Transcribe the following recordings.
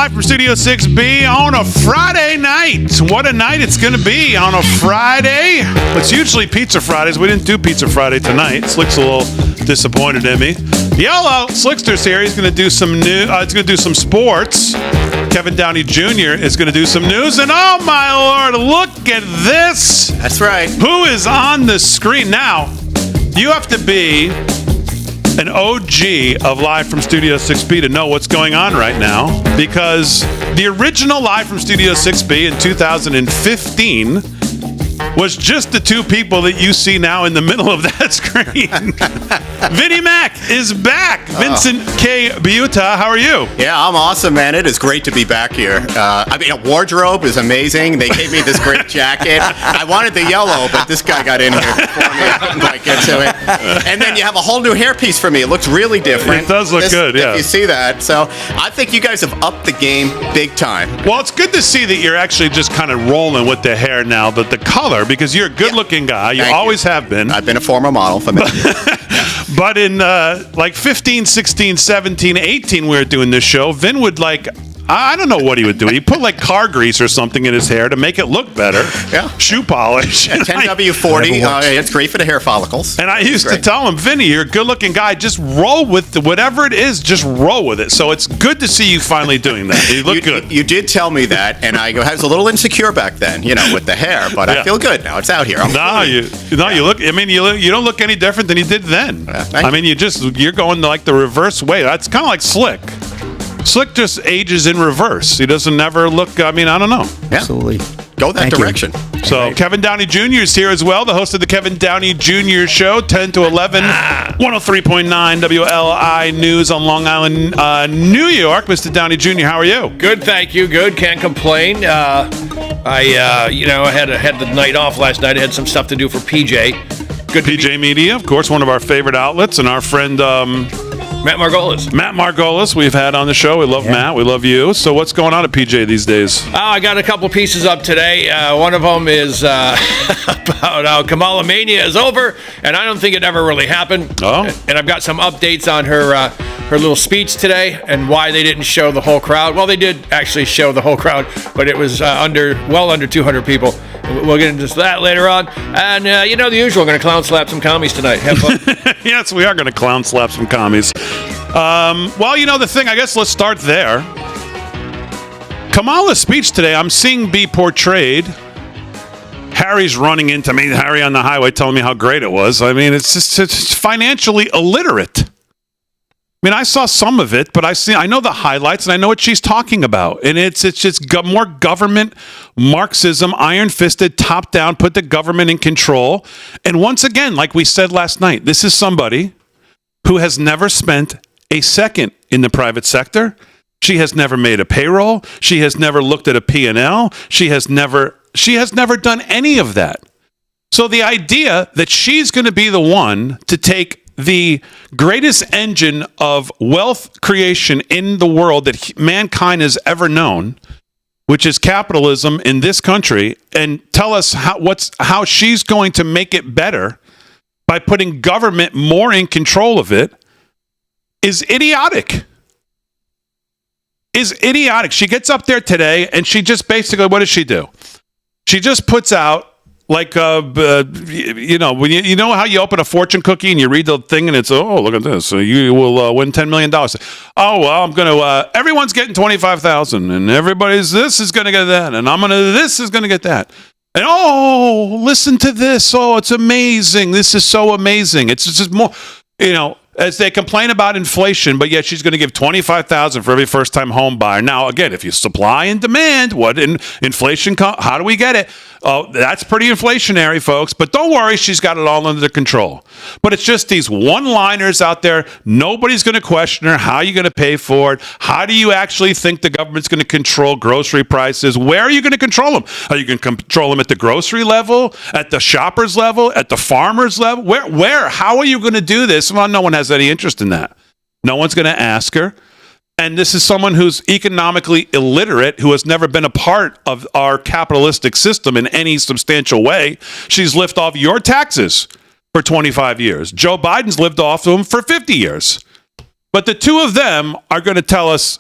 live from Studio 6B on a Friday night. What a night it's going to be on a Friday. It's usually Pizza Fridays. We didn't do Pizza Friday tonight. Slick's a little disappointed in me. Yellow, Slickster's here. He's going to do some he's going to do some sports. Kevin Downey Jr. is going to do some news. And oh my Lord, look at this. That's right. Who is on the screen now? You have to be an OG of Live from Studio 6B to know what's going on right now, because the original Live from Studio 6B in 2015 was just the two people that you see now in the middle of that screen. Vinnie Mac is back. Vincent K. Buta, how are you? Yeah, I'm awesome, man. It is great to be back here. Wardrobe is amazing. They gave me this great jacket. I wanted the yellow, but this guy got in here before me. I couldn't quite get to it. And then you have a whole new hairpiece for me. It looks really different. It does look good, yeah. If you see that. So I think you guys have upped the game big time. Well, it's good to see that you're actually just kind of rolling with the hair now, but the color, because you're a good-looking guy. You always have been. I've been a former model for many years. But in like 15, 16, 17, 18, we were doing this show, Vin would I don't know what he would do. He'd put like car grease or something in his hair to make it look better. Yeah. Shoe polish. Yeah, 10W40. It's great for the hair follicles. And I used to tell him, Vinny, you're a good-looking guy. Just roll with whatever it is. Just roll with it. So it's good to see you finally doing that. You look good. You did tell me that, and I was a little insecure back then, with the hair. But I feel good now. It's out here. You look. I mean, you don't look any different than you did then. I mean, you're going like the reverse way. That's kind of like Slick. Slick just ages in reverse. He doesn't never look, I don't know. Yeah. Absolutely. Go that direction. So right. Kevin Downey Jr. is here as well, the host of the Kevin Downey Jr. Show, 10 to 11, 103.9 WLI News on Long Island, New York. Mr. Downey Jr., how are you? Good, thank you. Good, can't complain. I had the night off last night. I had some stuff to do for PJ. Good PJ Media, of course, one of our favorite outlets, and our friend... Matt Margolis, we've had on the show. We love Matt. We love you. So what's going on at PJ these days? I got a couple pieces up today. One of them is about how Kamala Mania is over, and I don't think it ever really happened. Oh. And I've got some updates on her little speech today and why they didn't show the whole crowd. Well, they did actually show the whole crowd, but it was well under 200 people. We'll get into that later on. And, the usual. We're going to clown slap some commies tonight. Have fun. Yes, we are going to clown slap some commies. The thing, I guess let's start there. Kamala's speech today, I'm seeing be portrayed. Harry's running into me, Harry on the highway, telling me how great it was. I mean, it's financially illiterate. I mean, I saw some of it, but I know the highlights, and I know what she's talking about. And it's just more government Marxism, iron-fisted, top-down, put the government in control. And once again, like we said last night, this is somebody who has never spent a second in the private sector. She has never made a payroll. She has never looked at a P&L. She has never done any of that. So the idea that she's going to be the one to take the greatest engine of wealth creation in the world that mankind has ever known, which is capitalism in this country, and tell us how she's going to make it better by putting government more in control of it, is idiotic. She gets up there today, and she just basically, what does she do? She just puts out, like, when you know how you open a fortune cookie and you read the thing and it's, oh, look at this. So you will win $10 million. Oh, well, I'm going to, everyone's getting $25,000 and this is going to get that. And this is going to get that. And, oh, listen to this. Oh, it's amazing. This is so amazing. It's just more, as they complain about inflation, but yet she's going to give $25,000 for every first-time home buyer. Now, again, if you supply and demand, what in inflation? How do we get it? Oh, that's pretty inflationary, folks. But don't worry, she's got it all under control. But it's just these one-liners out there. Nobody's going to question her. How are you going to pay for it? How do you actually think the government's going to control grocery prices? Where are you going to control them? Are you going to control them at the grocery level, at the shopper's level, at the farmer's level? Where? How are you going to do this? Well, no one has any interest in that. No one's going to ask her. And this is someone who's economically illiterate, who has never been a part of our capitalistic system in any substantial way. She's lived off your taxes for 25 years. Joe Biden's lived off them for 50 years. But the two of them are going to tell us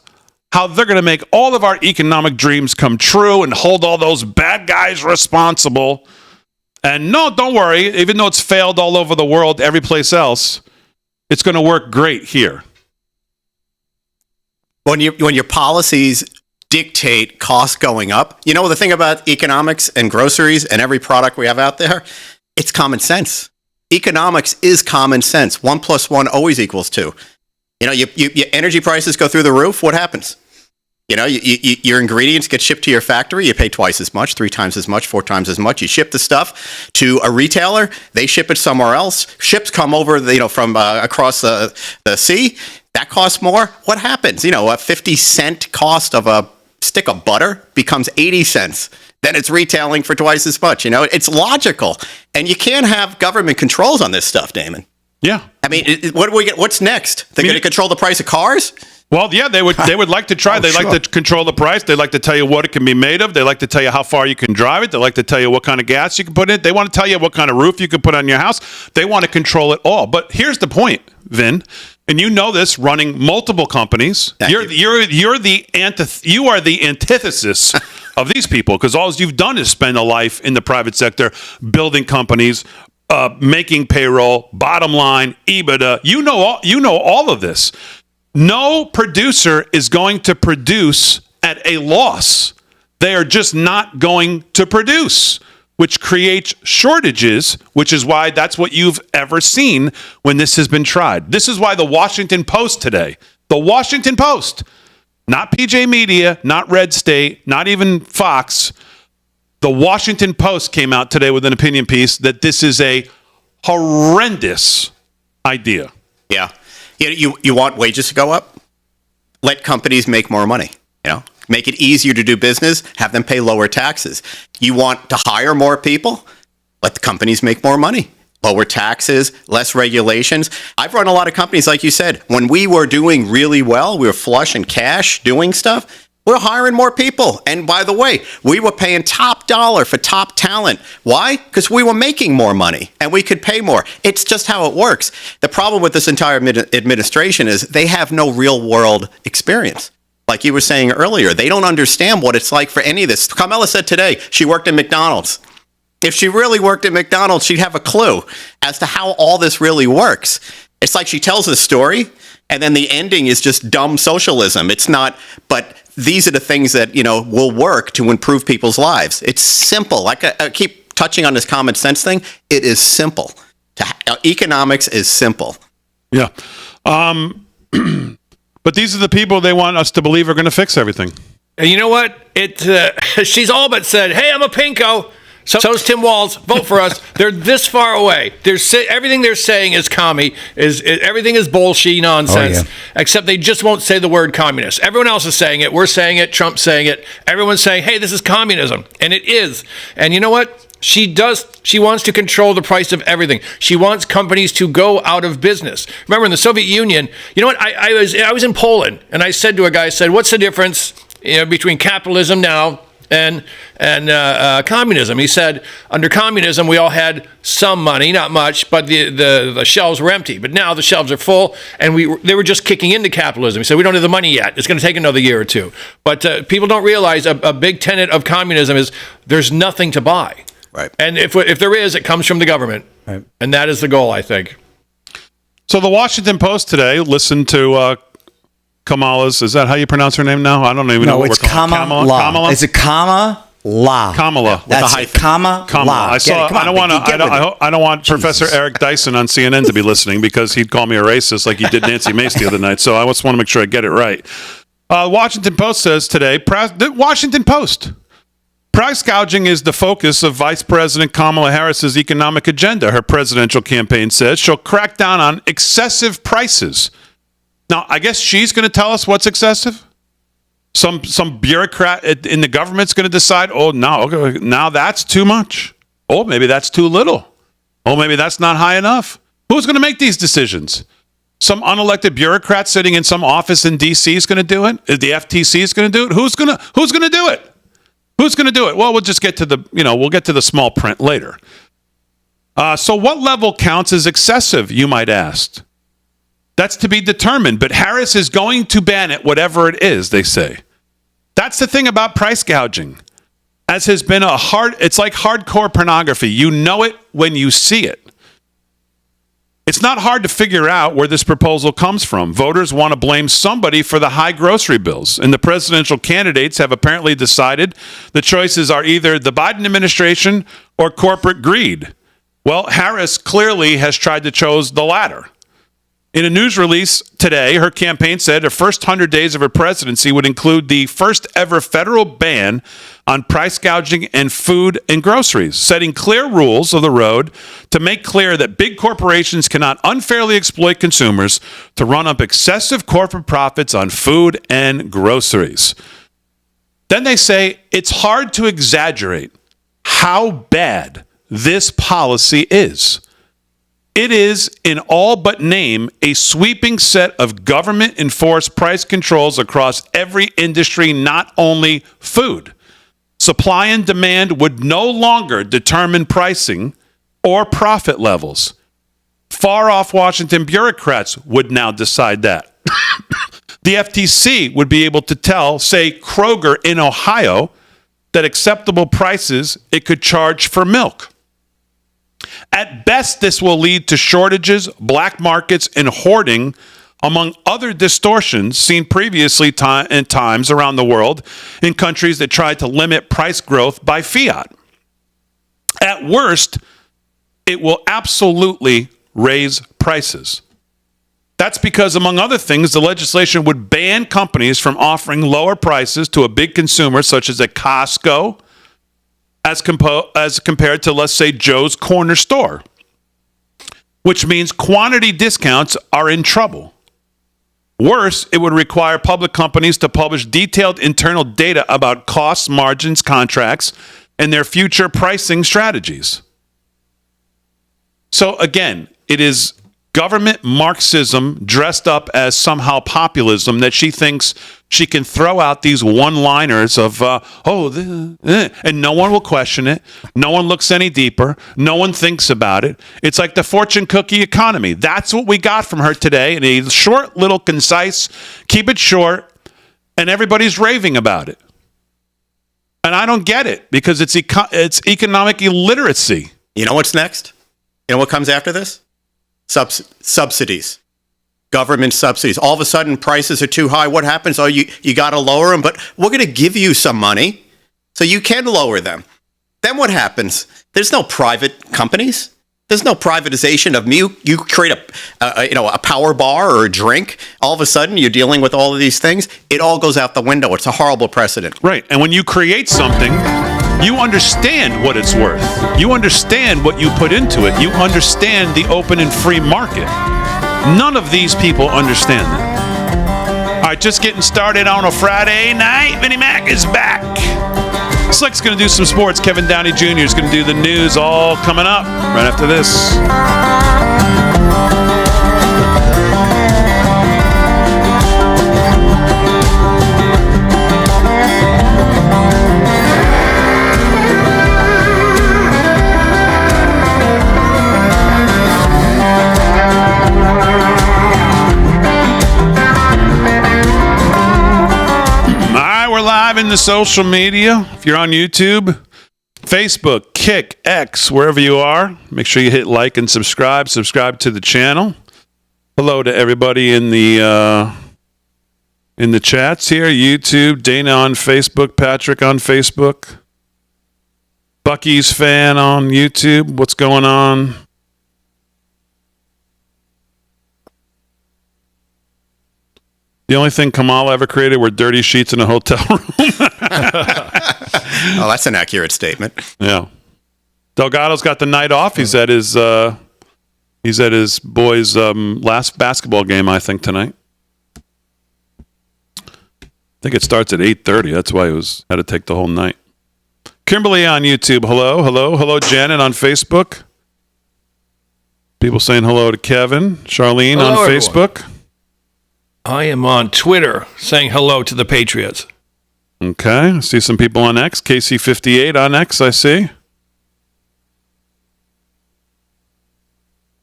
how they're going to make all of our economic dreams come true and hold all those bad guys responsible. And no, don't worry, even though it's failed all over the world, every place else, it's going to work great here. When your policies dictate costs going up, you know the thing about economics and groceries and every product we have out there? It's common sense. Economics is common sense. 1 + 1 always equals 2. You know, your energy prices go through the roof. What happens? You know, your ingredients get shipped to your factory. You pay twice as much, 3 times as much, 4 times as much. You ship the stuff to a retailer. They ship it somewhere else. Ships come over, from across the sea. That costs more. What happens? You know, a 50-cent cost of a stick of butter becomes 80 cents. Then it's retailing for twice as much. You know, it's logical. And you can't have government controls on this stuff, Damon. Yeah. I mean, what do we get? What's next? They're going to control the price of cars? Well, yeah, they would like to try. They sure. like to control the price. They like to tell you what it can be made of. They like to tell you how far you can drive it. They like to tell you what kind of gas you can put in it. They want to tell you what kind of roof you can put on your house. They want to control it all. But here's the point, Vin, and you know this, running multiple companies. You are the antithesis of these people, because all you've done is spend a life in the private sector building companies, making payroll, bottom line, EBITDA. You know all of this. No producer is going to produce at a loss. They are just not going to produce, which creates shortages, which is why that's what you've ever seen when this has been tried. This is why the Washington Post today, not PJ Media, not Red State, not even Fox, the Washington Post came out today with an opinion piece that this is a horrendous idea. Yeah. You want wages to go up? Let companies make more money. You know, make it easier to do business. Have them pay lower taxes. You want to hire more people? Let the companies make more money. Lower taxes, less regulations. I've run a lot of companies, like you said. When we were doing really well, we were flush in cash doing stuff. We're hiring more people. And by the way, we were paying top dollar for top talent. Why? Because we were making more money and we could pay more. It's just how it works. The problem with this entire administration is they have no real world experience. Like you were saying earlier, they don't understand what it's like for any of this. Kamala said today she worked at McDonald's. If she really worked at McDonald's, she'd have a clue as to how all this really works. It's like she tells a story and then the ending is just dumb socialism. It's not, but these are the things that, will work to improve people's lives. It's simple. Like I keep touching on this common sense thing. It is simple. Economics is simple. Yeah. But these are the people they want us to believe are going to fix everything. And you know what? She's all but said, "Hey, I'm a pinko." So's Tim Walz. Vote for us. They're this far away. Everything they're saying is commie. Everything is bullshit nonsense. Oh, yeah. Except they just won't say the word communist. Everyone else is saying it. We're saying it. Trump's saying it. Everyone's saying, "Hey, this is communism," and it is. And you know what? She wants to control the price of everything. She wants companies to go out of business. Remember, in the Soviet Union, you know what? I was in Poland, and I said to a guy, "What's the difference between capitalism now and communism?" He said, "Under communism, we all had some money, not much, but the shelves were empty. But now the shelves are full, and they were just kicking into capitalism." He said, "We don't have the money yet. It's going to take another year or two." But people don't realize a big tenet of communism is there's nothing to buy. Right. And if there is, it comes from the government. Right. And that is the goal, I think. So the Washington Post today listened to Kamala's, is that how you pronounce her name now? I don't even know what we're calling it. Kamala. It's a Kamala. Kamala. That's it. Kamala. I don't want Professor Eric Dyson on CNN to be listening because he'd call me a racist like he did Nancy Mace the other night. So I just want to make sure I get it right. Washington Post says today, the Washington Post, price gouging is the focus of Vice President Kamala Harris's economic agenda. Her presidential campaign says she'll crack down on excessive prices. Now, I guess she's going to tell us what's excessive. Some bureaucrat in the government's going to decide, oh, no, now that's too much. Oh, maybe that's too little. Oh, maybe that's not high enough. Who's going to make these decisions? Some unelected bureaucrat sitting in some office in D.C. is going to do it? The FTC is going to do it? Who's going to do it? Who's going to do it? Well, we'll just get to we'll get to the small print later. So what level counts as excessive, you might ask? That's to be determined, but Harris is going to ban it, whatever it is, they say. That's the thing about price gouging. As has been it's like hardcore pornography. You know it when you see it. It's not hard to figure out where this proposal comes from. Voters want to blame somebody for the high grocery bills, and the presidential candidates have apparently decided the choices are either the Biden administration or corporate greed. Well, Harris clearly has tried to choose the latter. In a news release today, her campaign said her first 100 days of her presidency would include the first ever federal ban on price gouging and food and groceries, setting clear rules of the road to make clear that big corporations cannot unfairly exploit consumers to run up excessive corporate profits on food and groceries. Then they say it's hard to exaggerate how bad this policy is. It is, in all but name, a sweeping set of government-enforced price controls across every industry, not only food. Supply and demand would no longer determine pricing or profit levels. Far-off Washington bureaucrats would now decide that. The FTC would be able to tell, say, Kroger in Ohio, that acceptable prices it could charge for milk. At best, this will lead to shortages, black markets, and hoarding, among other distortions seen previously in times around the world in countries that tried to limit price growth by fiat. At worst, it will absolutely raise prices. That's because, among other things, the legislation would ban companies from offering lower prices to a big consumer, such as a Costco, as compared to, let's say, Joe's Corner Store, which means quantity discounts are in trouble. Worse, it would require public companies to publish detailed internal data about costs, margins, contracts, and their future pricing strategies. So again, it is government Marxism dressed up as somehow populism that she thinks she can throw out these one-liners of, and no one will question it. No one looks any deeper. No one thinks about it. It's like the fortune cookie economy. That's what we got from her today in a short, little, concise, keep it short, and everybody's raving about it. And I don't get it because it's economic illiteracy. You know what's next? You know what comes after this? Subsidies. Government subsidies. All of a sudden, prices are too high. What happens? Oh, you got to lower them, but we're going to give you some money so you can lower them. Then what happens? There's no private companies. There's no privatization of you. You create a power bar or a drink. All of a sudden, you're dealing with all of these things. It all goes out the window. It's a horrible precedent. Right. And when you create something, you understand what it's worth. You understand what you put into it. You understand the open and free market. None of these people understand that. All right, just getting started on a Friday night. Vinnie Mac is back. Slick's going to do some sports. Kevin Downey Jr. is going to do the news, all coming up right after this. In the social media, if you're on YouTube, Facebook, Kick, X, wherever you are, make sure you hit like and subscribe to the channel. Hello to everybody in the chats here. YouTube, Dana on Facebook, Patrick on Facebook, Bucky's fan on YouTube. What's going on? The only thing Kamala ever created were dirty sheets in a hotel room. Oh, that's an accurate statement. Yeah. Delgado's got the night off. He's at his boys' last basketball game, I think, tonight. I think it starts at 8:30. That's why he had to take the whole night. Kimberly on YouTube. Hello, Janet on Facebook. People saying hello to Kevin. Charlene hello, on everyone. Facebook. I am on Twitter saying hello to the Patriots. Okay. I see some people on X. KC58 on X, I see.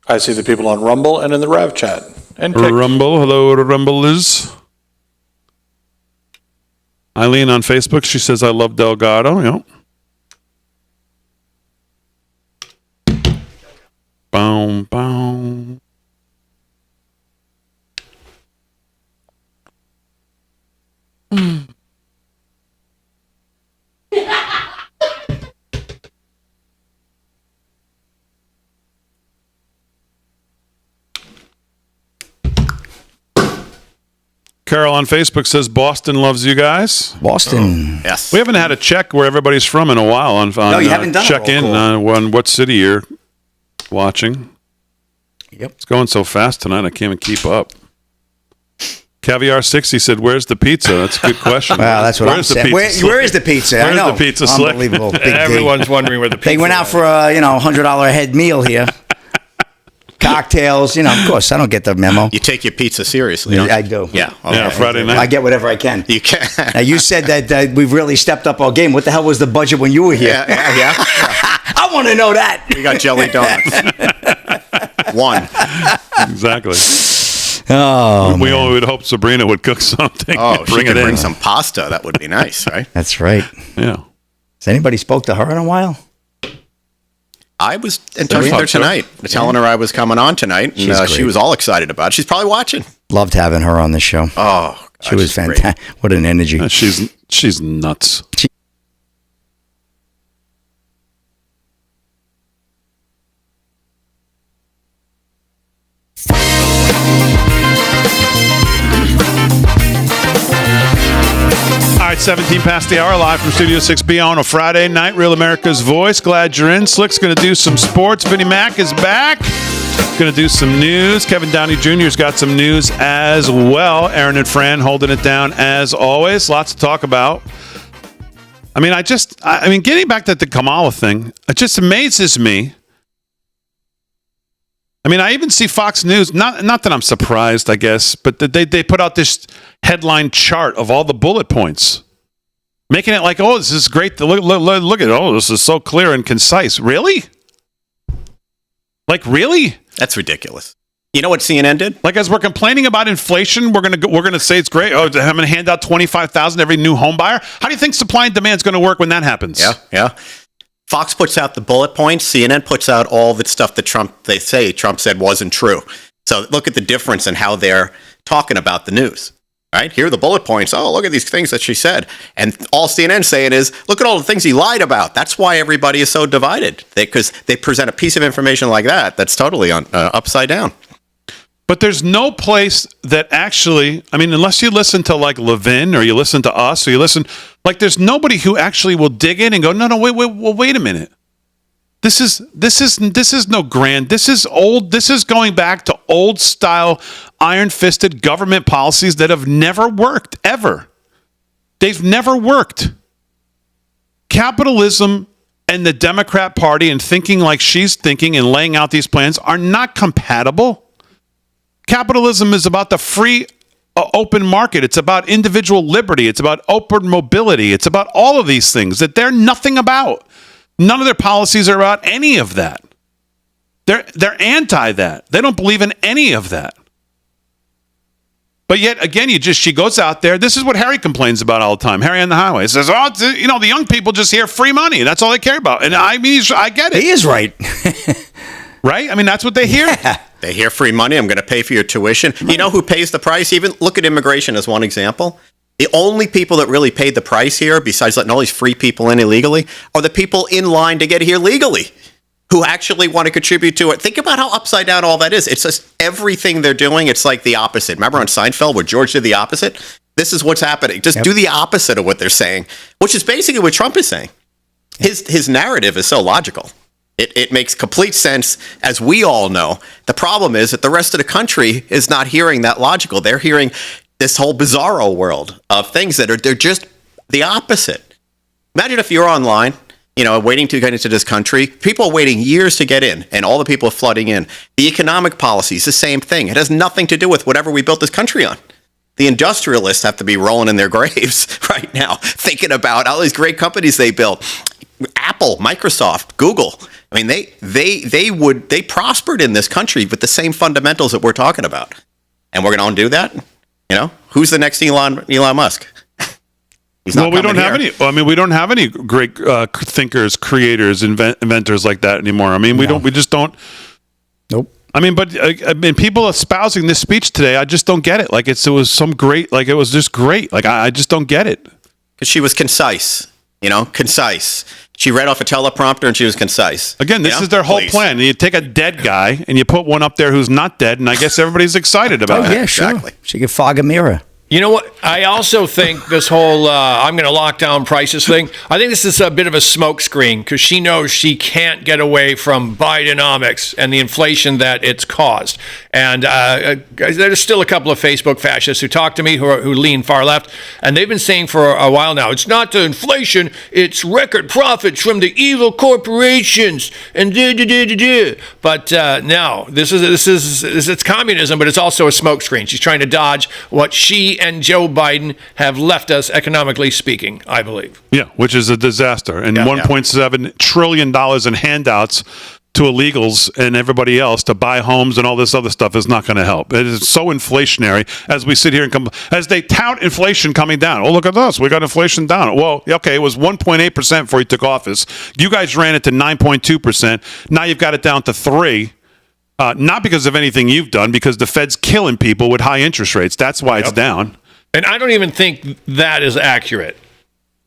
I see the people on Rumble and in the Rev chat. And Rumble. Hello, Rumblers. Eileen on Facebook. She says, I love Delgado. Yep. Boom, boom. Carol on Facebook says Boston loves you guys. Boston. Yes. We haven't had a check where everybody's from in a while on you haven't done a check roll in call. on what city you're watching. Yep. It's going so fast tonight I can't even keep up. Caviar 60 said, "Where's the pizza?" That's a good question. Well, that's what Where's I'm the saying. pizza Where is the pizza? Where's I know. the pizza slick? Unbelievable. Big D. everyone's wondering where the pizza They went out for a $100 a head meal here. Cocktails, of course. I don't get the memo. You take your pizza seriously, don't you? I do. Yeah. Yeah, Friday night. I get whatever I can. You can. Now, you said that we've really stepped up our game. What the hell was the budget when you were here? Yeah. I want to know that. We got jelly donuts. One. Exactly. Oh, We only would hope Sabrina would cook something. Oh, and she bring could it in. bring some pasta. That would be nice, right? that's right. Yeah. Has anybody spoke to her in a while? I was in touch with her tonight, telling her I was coming on tonight, and She's she great. was all excited about it. She's probably watching. Loved having her on the show. Oh, She was fantastic. What an energy. She's nuts. All right, 17 past the hour, live from Studio 6B on a Friday night. Real America's Voice. Glad you're in. Slick's going to do some sports. Vinnie Mac is back. Going to do some news. Kevin Downey Jr.'s got some news as well. Aaron and Fran holding it down as always. Lots to talk about. I mean, getting back to the Kamala thing, it just amazes me. I mean, I even see Fox News, not that I'm surprised, I guess, but they put out this headline chart of all the bullet points, making it like, oh, this is great. Look at it. Oh, this is so clear and concise. Really? Like, really? That's ridiculous. You know what CNN did? Like, as we're complaining about inflation, we're gonna say it's great. Oh, I'm gonna hand out $25,000 every new home buyer. How do you think supply and demand is going to work when that happens? Yeah. Fox puts out the bullet points. CNN puts out all the stuff that Trump said wasn't true. So look at the difference in how they're talking about the news. Right? Here are the bullet points. Oh, look at these things that she said. And all CNN's saying is, look at all the things he lied about. That's why everybody is so divided. Because they present a piece of information like that that's totally upside down. But there's no place that actually, I mean, unless you listen to like Levin or you listen to us or you listen, like there's nobody who actually will dig in and go, no, wait a minute. This is no grand. This is old. This is going back to old style iron-fisted government policies that have never worked ever. They've never worked. Capitalism and the Democrat Party and thinking like she's thinking and laying out these plans are not compatible. Capitalism is about the free, open market. It's about individual liberty. It's about open mobility. It's about all of these things that they're nothing about. None of their policies are about any of that. They're anti that. They don't believe in any of that. But yet, again, she goes out there. This is what Harry complains about all the time. Harry on the highway says, "Oh, the young people just hear free money. That's all they care about." And I mean, I get it. He is right. Right? I mean, that's what they hear. They hear free money. I'm going to pay for your tuition. Right. You know who pays the price? Even look at immigration as one example. The only people that really paid the price here, besides letting all these free people in illegally, are the people in line to get here legally, who actually want to contribute to it. Think about how upside down all that is. It's just everything they're doing. It's like the opposite. Remember on Seinfeld where George did the opposite? This is what's happening. Just do the opposite of what they're saying, which is basically what Trump is saying. His narrative is so logical. It makes complete sense, as we all know. The problem is that the rest of the country is not hearing that logical. They're hearing this whole bizarro world of things they're just the opposite. Imagine if you're online, waiting to get into this country. People are waiting years to get in, and all the people are flooding in. The economic policy is the same thing. It has nothing to do with whatever we built this country on. The industrialists have to be rolling in their graves right now, thinking about all these great companies they built. Apple, Microsoft, Google. I mean, they prospered in this country with the same fundamentals that we're talking about. and we're going to undo that. Who's the next Elon Musk? He's not we don't coming have here. any. I mean, we don't have any great thinkers, creators, inventors like that anymore. I mean, we don't. We just don't. Nope. I mean, but people espousing this speech today, I just don't get it. Like it was some great. Like it was just great. Like I just don't get it. Because she was concise. Concise. She read off a teleprompter and she was concise. Again, this is their whole plan. You take a dead guy and you put one up there who's not dead, and I guess everybody's excited about it. Yeah, sure. Exactly. She could fog a mirror. You know what? I also think this whole I'm going to lock down prices thing, I think this is a bit of a smokescreen because she knows she can't get away from Bidenomics and the inflation that it's caused. And there's still a couple of Facebook fascists who talk to me who lean far left, and they've been saying for a while now, it's not the inflation, it's record profits from the evil corporations and But no, this is it's communism, but it's also a smokescreen. She's trying to dodge what she and Joe Biden have left us economically speaking, I believe. Yeah, which is a disaster. And $1.7 trillion in handouts to illegals and everybody else to buy homes and all this other stuff is not going to help. It is so inflationary as we sit here and as they tout inflation coming down. Oh, look at us. We got inflation down. Well, okay, it was 1.8% before he took office. You guys ran it to 9.2%. Now you've got it down to 3%. Not because of anything you've done, because the Fed's killing people with high interest rates. That's why it's down. And I don't even think that is accurate.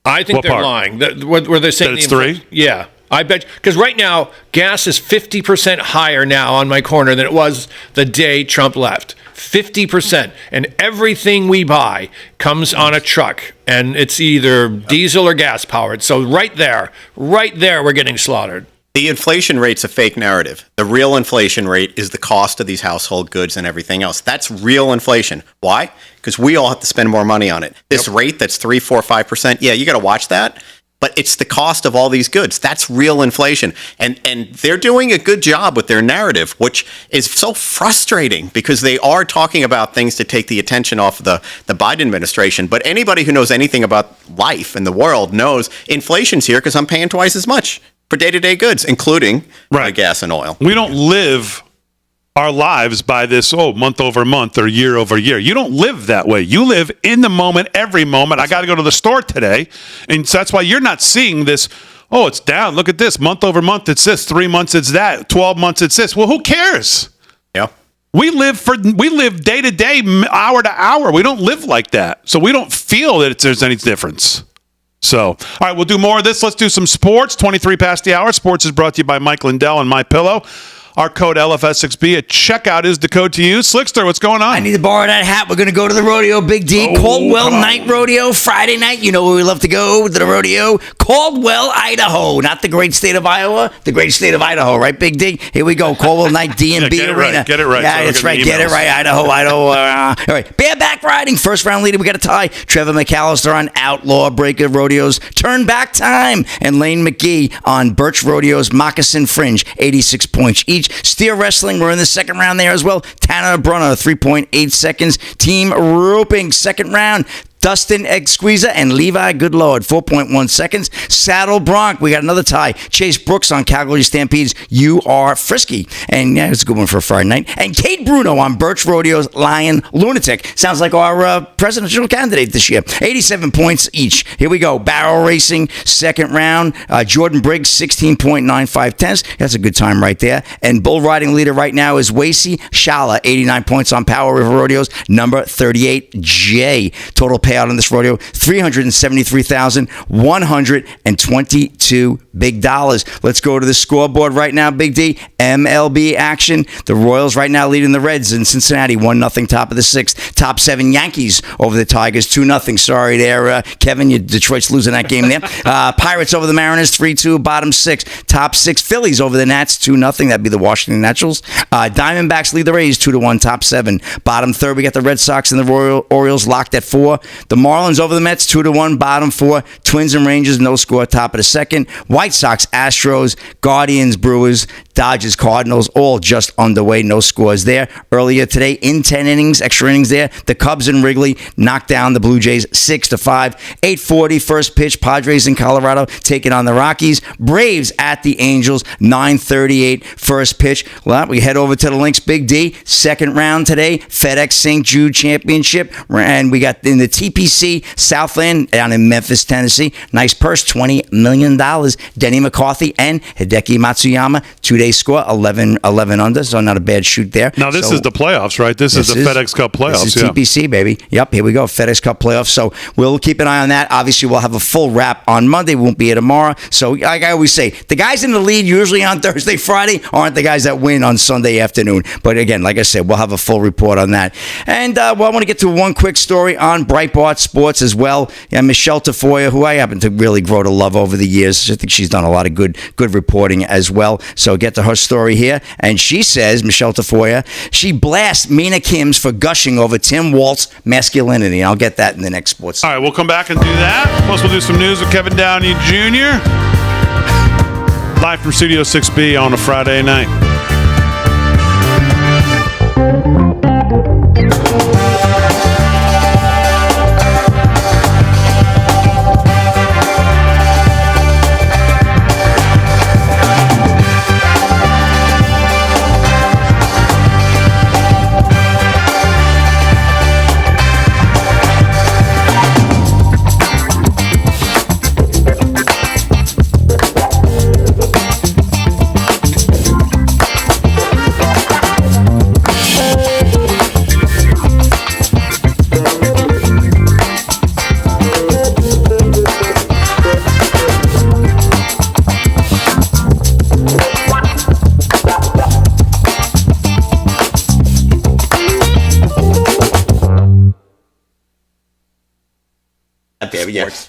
I think What they're part? lying. Where they're saying That it's 3? Yeah. I bet, because right now, gas is 50% higher now on my corner than it was the day Trump left. 50%. And everything we buy comes on a truck, and it's either diesel or gas powered. So right there, we're getting slaughtered. The inflation rate's a fake narrative. The real inflation rate is the cost of these household goods and everything else. That's real inflation. Why? Because we all have to spend more money on it. This rate that's 3, 4, 5%, yeah, you got to watch that. But it's the cost of all these goods. That's real inflation. And they're doing a good job with their narrative, which is so frustrating because they are talking about things to take the attention off the Biden administration. But anybody who knows anything about life and the world knows inflation's here because I'm paying twice as much for day-to-day goods, including gas and oil. We don't live our lives by this, month over month or year over year. You don't live that way. You live in the moment, every moment. I got to go to the store today. And so that's why you're not seeing this, it's down. Look at this. Month over month, it's this. 3 months, it's that. 12 months, it's this. Well, who cares? Yeah. We live day to day, hour to hour. We don't live like that. So we don't feel that there's any difference. So, all right, we'll do more of this. Let's do some sports. 23 past the hour. Sports is brought to you by Mike Lindell and MyPillow. Our code LFS6B at checkout is the code to use. Slickster, what's going on? I need to borrow that hat. We're going to go to the rodeo, Big D. Caldwell Night Rodeo, Friday night. You know where we love to go to the rodeo. Caldwell, Idaho. Not the great state of Iowa, the great state of Idaho, right, Big D? Here we go. Caldwell Night D&B Arena. Get it right. Yeah, So that's right. Get it right. Idaho. All right. Bareback riding. First round leader. We got a tie. Trevor McAllister on Outlaw Breaker Rodeos. Turn back time. And Lane McGee on Birch Rodeos. Moccasin Fringe. 86 points each. Steer Wrestling, we're in the second round there as well. Tanner Brunner, 3.8 seconds. Team Roping, second round. Dustin Egg-Squeezer and Levi Goodlord, 4.1 seconds. Saddle Bronc, we got another tie. Chase Brooks on Calgary Stampedes, You Are Frisky. And yeah, it's a good one for a Friday night. And Kate Bruno on Birch Rodeo's Lion Lunatic. Sounds like our presidential candidate this year. 87 points each. Here we go. Barrel Racing, second round. Jordan Briggs, 16.95 tenths. That's a good time right there. And bull riding leader right now is Wasey Shala, 89 points on Power River Rodeos, number 38J. Total payout on this rodeo, $373,122 big dollars. Let's go to the scoreboard right now, Big D. MLB action. The Royals right now leading the Reds in Cincinnati, 1-0 top of the sixth. Top 7 Yankees over the Tigers, 2-0. Sorry there, Kevin. Detroit's losing that game there. Pirates over the Mariners, 3-2. Bottom 6. Top 6 Phillies over the Nats, 2-0. That'd be the Washington Nationals. Diamondbacks lead the Rays, 2-1. Top 7. Bottom 3rd, we got the Red Sox and the Orioles locked at 4. The Marlins over the Mets, 2-1. Bottom 4. Twins and Rangers, no score. Top of the 2nd. White Sox, Astros, Guardians, Brewers, Dodgers, Cardinals, all just underway. No scores there. Earlier today, in 10 innings, extra innings there, the Cubs in Wrigley knocked down the Blue Jays 6-5. 8:40 first pitch. Padres in Colorado taking on the Rockies. Braves at the Angels. 9:38 first pitch. Well, we head over to the Lynx. Big D, second round today. FedEx St. Jude Championship. And we got in the TPC Southland down in Memphis, Tennessee. Nice purse, $20 million. Denny McCarthy and Hideki Matsuyama. 2-day score, 11 under, so not a bad shoot there. Now, this is the playoffs, right? This is the FedEx Cup playoffs. This is TPC, baby. Yep, here we go. FedEx Cup playoffs. So we'll keep an eye on that. Obviously, we'll have a full wrap on Monday. We won't be here tomorrow. So, like I always say, the guys in the lead usually on Thursday, Friday aren't the guys that win on Sunday afternoon. But again, like I said, we'll have a full report on that. And I want to get to one quick story on Breitbart Sports as well. Yeah, Michelle Tafoya, who I happen to really grow to love over the years. I think she's done a lot of good reporting as well. So get to her story here. And she says, Michelle Tafoya, she blasts Mina Kims for gushing over Tim Walt's masculinity. And I'll get that in the next sports. All right, we'll come back and do that. Plus, we'll do some news with Kevin Downey Jr. Live from Studio 6B on a Friday night.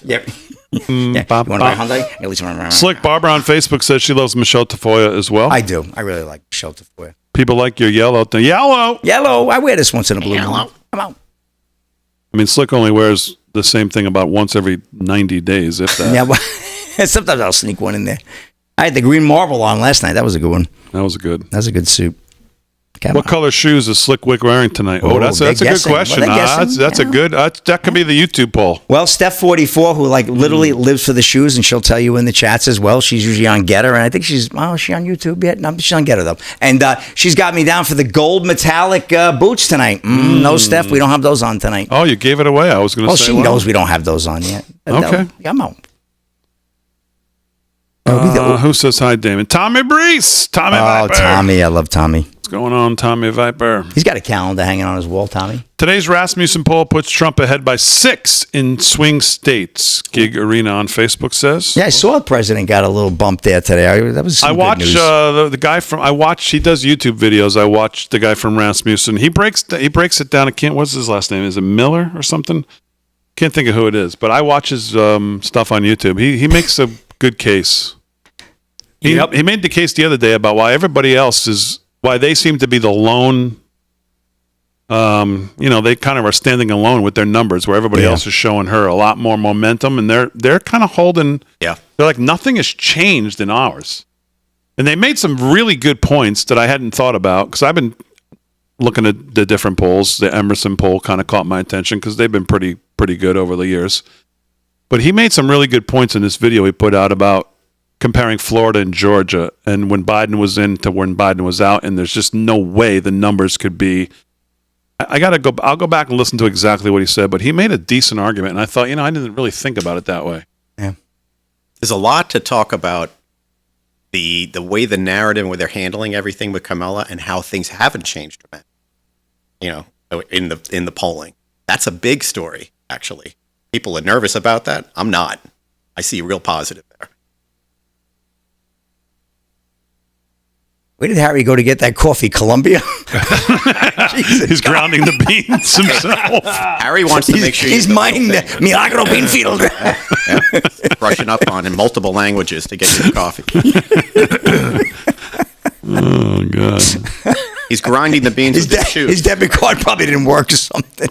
Yep. Yeah. You want to buy a Hyundai? At least Slick Barbara on Facebook says she loves Michelle Tafoya as well. I do. I really like Michelle Tafoya. People like your yellow thing. Yellow! Yellow. I wear this once in a blue moon. Come on. I mean, Slick only wears the same thing about once every 90 days, if that. Yeah, well, sometimes I'll sneak one in there. I had the green marble on last night. That was a good one. That was good. That was a good suit. What color shoes is Slick Wick wearing tonight? Oh, that's a good question. That's a good. That could be the YouTube poll. Well, Steph 44, who literally lives for the shoes, and she'll tell you in the chats as well. She's usually on Getter, and I think is she on YouTube yet? No, she's on Getter though. And she's got me down for the gold metallic boots tonight. No, Steph, we don't have those on tonight. Oh, you gave it away. I was going to say. Well, she knows we don't have those on yet. Okay, come on. Who says hi, Damon? Tommy Brees. Tommy Viper. Tommy, I love Tommy. What's going on, Tommy Viper? He's got a calendar hanging on his wall, Tommy. Today's Rasmussen poll puts Trump ahead by 6 in swing states. Gig Arena on Facebook says. Yeah, I saw the president got a little bump there today. That was some good news. The guy from. He does YouTube videos. I watched the guy from Rasmussen. He breaks it down. What's his last name? Is it Miller or something? Can't think of who it is. But I watch his stuff on YouTube. He makes a good case. He made the case the other day about why they seem to be the lone, they kind of are standing alone with their numbers where everybody else is showing her a lot more momentum, and they're kind of holding. Yeah, they're like nothing has changed in ours, and they made some really good points that I hadn't thought about because I've been looking at the different polls. The Emerson poll kind of caught my attention because they've been pretty good over the years, but he made some really good points in this video he put out about comparing Florida and Georgia and when Biden was in to when Biden was out, and there's just no way the numbers could be. I'll go back and listen to exactly what he said, but he made a decent argument, and I thought, I didn't really think about it that way. Yeah. There's a lot to talk about the way the narrative and where they're handling everything with Kamala and how things haven't changed dramatically, in the polling. That's a big story, actually. People are nervous about that. I'm not. I see a real positive there. Where did Harry go to get that coffee? Colombia? He's grounding the beans himself. Harry wants to make sure he's mining the Milagro bean field. Brushing up on in multiple languages to get you the coffee. Oh, God. He's grinding the beans with his shoes. His debit card probably didn't work or something.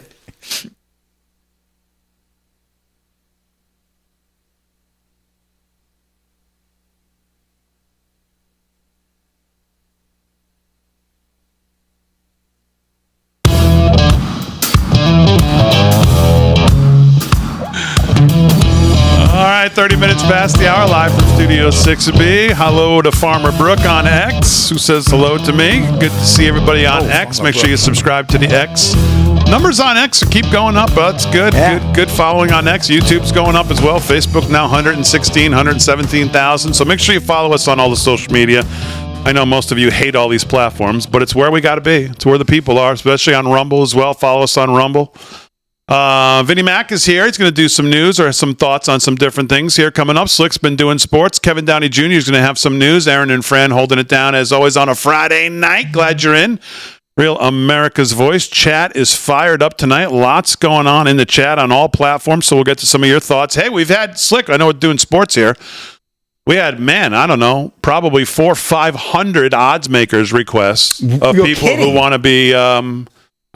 30 minutes past the hour, live from Studio 6B. Hello to Farmer Brooke on X, who says hello to me. Good to see everybody on X. Make sure you subscribe to the X. Numbers on X keep going up. That's good. Yeah. Good following on X. YouTube's going up as well. Facebook now 117,000. So make sure you follow us on all the social media. I know most of you hate all these platforms, but it's where we got to be. It's where the people are, especially on Rumble as well. Follow us on Rumble. Vinnie Mac is here. He's going to do some news or some thoughts on some different things here coming up. Slick's been doing sports. Kevin Downey Jr. is going to have some news. Aaron and Fran holding it down as always on a Friday night. Glad you're in. Real America's Voice. Chat is fired up tonight. Lots going on in the chat on all platforms, so we'll get to some of your thoughts. Hey, we've had Slick. I know we're doing sports here. We had, I don't know, probably 400 or 500 odds makers requests of You're people kidding. who want to be. I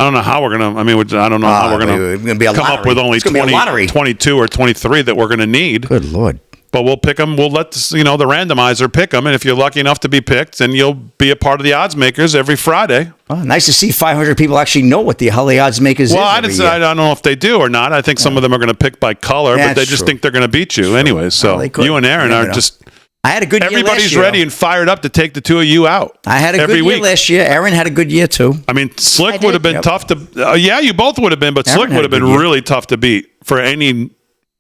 don't know how we're gonna. I don't know how we're gonna be a come up lottery. with only It's gonna be a 20, lottery. 22 or 23 that we're gonna need. Good Lord. But we'll pick them. We'll let the randomizer pick them, and if you're lucky enough to be picked, then you'll be a part of the odds makers every Friday. Well, nice to see 500 people actually know what the hell the odds makers Well, is. I don't know if they do or not. I think some of them are going to pick by color, but they That's just true. think they're going to beat you anyway. So Well, they could. you and Aaron You never are know. just. I had a good year last Everybody's year. ready and fired up to take the two of you out. I had a every good year week. last year. Aaron had a good year too. I mean, Slick I would have did. been tough to. Yeah, you both would have been, but Aaron Slick had would a have been good year. really tough to beat for any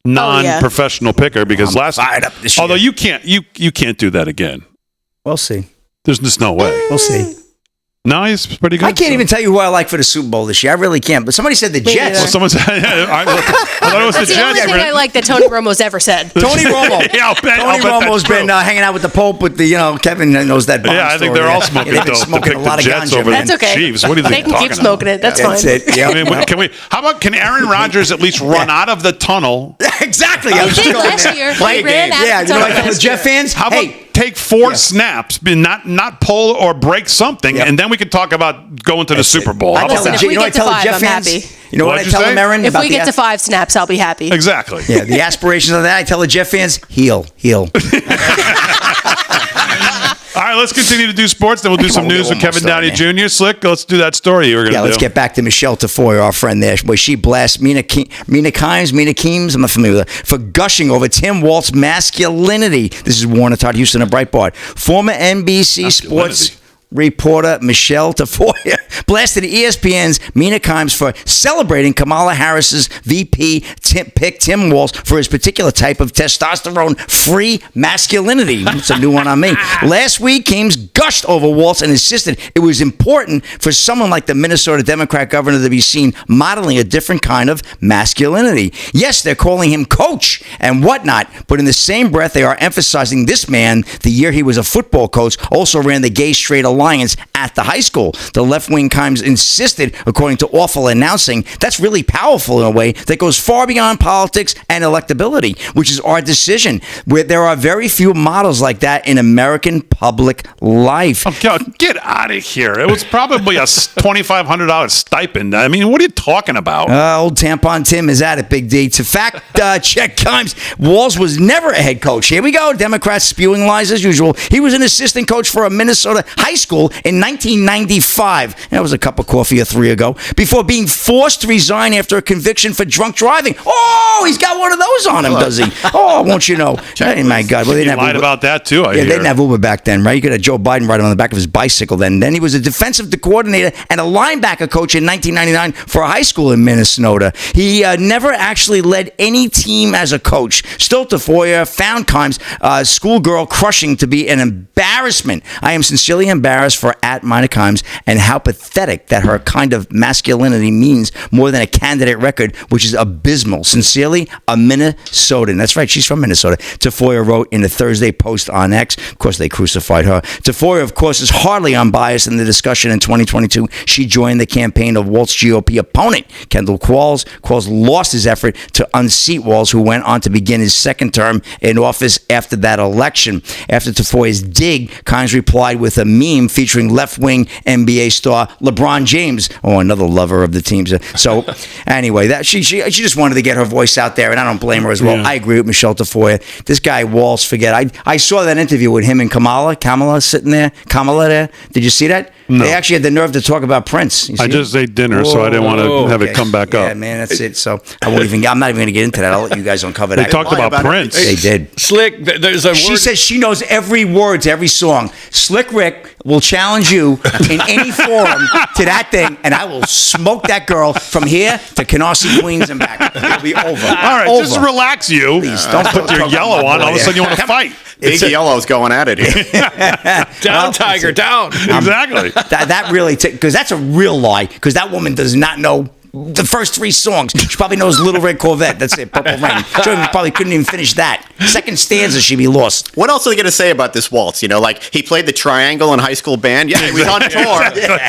non-professional picker because I'm fired up this year. although you can't do that again. We'll see. There's just no way. We'll see. No, he's pretty good. I can't even tell you who I like for the Super Bowl this year. I really can't. But somebody said the Me Jets. neither. Well, someone said, I thought it was That's the the only Jets. thing I like that Tony Romo's ever said. Tony Romo. Yeah, I'll bet Tony that's Romo's true. been hanging out with the Pope with the, Kevin knows that bomb Yeah, I think story. they're all smoking they've been dope to smoking pick a lot the of Jets ganja. over man. the That's okay. Chiefs. What do you think They can they're keep talking smoking about? it. That's That's fine. it. Yeah. I mean, how about can Aaron Rodgers at least run out of the tunnel? Exactly. He I was just did going last there. year. Play He ran game. out Yeah, of you know the what I tell the tunnel Jet last year. fans? How about take four snaps, not pull or break something, Yep. and then we can talk about going to the Super Bowl. How I about tell the that? If Jet- we you know what I get to tell the five, Jet I'm fans? happy. You know what What'd I you tell say? them, Aaron? If about we the get to 5 snaps, I'll be happy. Exactly. Yeah, the aspirations of that, I tell the Jet fans, heal. All right, let's continue to do sports. Then we'll do Come some on, we'll news get with one Kevin more Downey story, Jr. Slick, let's do that story you were going to Yeah, do. let's get back to Michelle Tafoya, our friend there, where she blasts Mina Keems, I'm not familiar with her, for gushing over Tim Walt's masculinity. This is Warner Todd Houston of Breitbart. Former NBC Sports reporter Michelle Tafoya blasted ESPN's Mina Kimes for celebrating Kamala Harris's VP pick Tim Walz for his particular type of testosterone-free masculinity. It's a new one on me. Last week, Kimes gushed over Walz and insisted it was important for someone like the Minnesota Democrat governor to be seen modeling a different kind of masculinity. Yes, they're calling him coach and whatnot, but in the same breath, they are emphasizing this man, the year he was a football coach, also ran the Gay Straight Alliance at the high school. The left-wing Kimes insisted, according to Awful Announcing, that's really powerful in a way that goes far beyond politics and electability, which is our decision, where there are very few models like that in American public life. Get out of here. It was probably a $2,500 stipend. I mean, what are you talking about? Old Tampon Tim is at it, Big D. To fact check Kimes, Walz was never a head coach. Here we go. Democrats spewing lies as usual. He was an assistant coach for a Minnesota high school in 1995. That was a cup of coffee or 3 ago. Before being forced to resign after a conviction for drunk driving. Oh, he's got one of those on him, does he? Oh, won't you know? Hey, my God. Well, they You didn't have lied Uber. about that, too, I Yeah, they hear. didn't have Uber back then, right? You could have Joe Biden ride him on the back of his bicycle then. Then he was a defensive coordinator and a linebacker coach in 1999 for a high school in Minnesota. He never actually led any team as a coach. Still, Tafoya found Kimes, schoolgirl crushing to be an embarrassment. I am sincerely embarrassed for @Mina Kimes and how pathetic that her kind of masculinity means more than a candidate record, which is abysmal. Sincerely, a Minnesotan. That's right, she's from Minnesota. Tafoya wrote in the Thursday Post on X. Of course, they crucified her. Tafoya, of course, is hardly unbiased in the discussion. In 2022, she joined the campaign of Walt's GOP opponent, Kendall Qualls. Qualls lost his effort to unseat Walz, who went on to begin his second term in office after that election. After Tafoya's dig, Kimes replied with a meme featuring left-wing NBA star LeBron James. Oh, another lover of the teams. So anyway, that she just wanted to get her voice out there, and I don't blame her as well. Yeah. I agree with Michelle Tafoya. This guy Walz, forget. I saw that interview with him and Kamala sitting there. Kamala there. Did you see that? No. They actually had the nerve to talk about Prince. You I see? just ate dinner, so I didn't want to have it come back Yeah, up. man, that's it. So I'm not even going to get into that. I'll let you guys uncover They that. talked about Prince. They did. Slick, there's a She word. says she knows every word to every song. Slick Rick will challenge you in any forum to that thing, and I will smoke that girl from here to Canarsie, Queens, and back. It'll be over. All right, just relax you. Please, don't put your yellow on. All of a sudden, you want to fight. Big Yellow's going at it here. Down, Tiger, down. Exactly. That really, because that's a real lie, because that woman does not know the first 3 songs. She probably knows Little Red Corvette. That's it, Purple Rain. She probably couldn't even finish that. Second stanza, she'd be lost. What else are they going to say about this waltz? You know, like he played the triangle in high school band. Yeah, he was on tour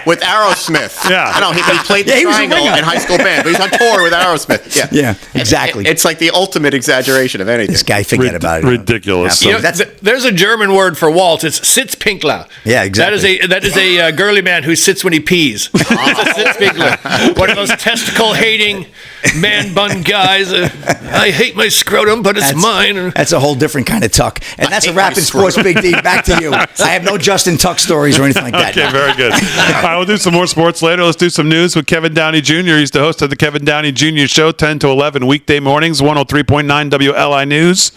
with Aerosmith. Yeah. I know he played the Yeah, he was a triangle ringer. in high school band, but he's on tour with Aerosmith. Yeah, Yeah, exactly. It's like the ultimate exaggeration of anything. This guy, forget about it. Ridiculous. You know, That's- there's a German word for waltz. It's Sitzpinkler. Yeah, exactly. That is a girly man who sits when he pees. It's a Sitzpinkler. One of those testicle-hating man bun guys. I hate my scrotum, but it's mine. That's a whole different kind of tuck. And that's a hate wrap my in sports, Big D. Back to you. I have no Justin Tuck stories or anything like that. Okay, very good. All right, we'll do some more sports later. Let's do some news with Kevin Downey Jr. He's the host of the Kevin Downey Jr. Show, 10 to 11 weekday mornings, 103.9 WLI News,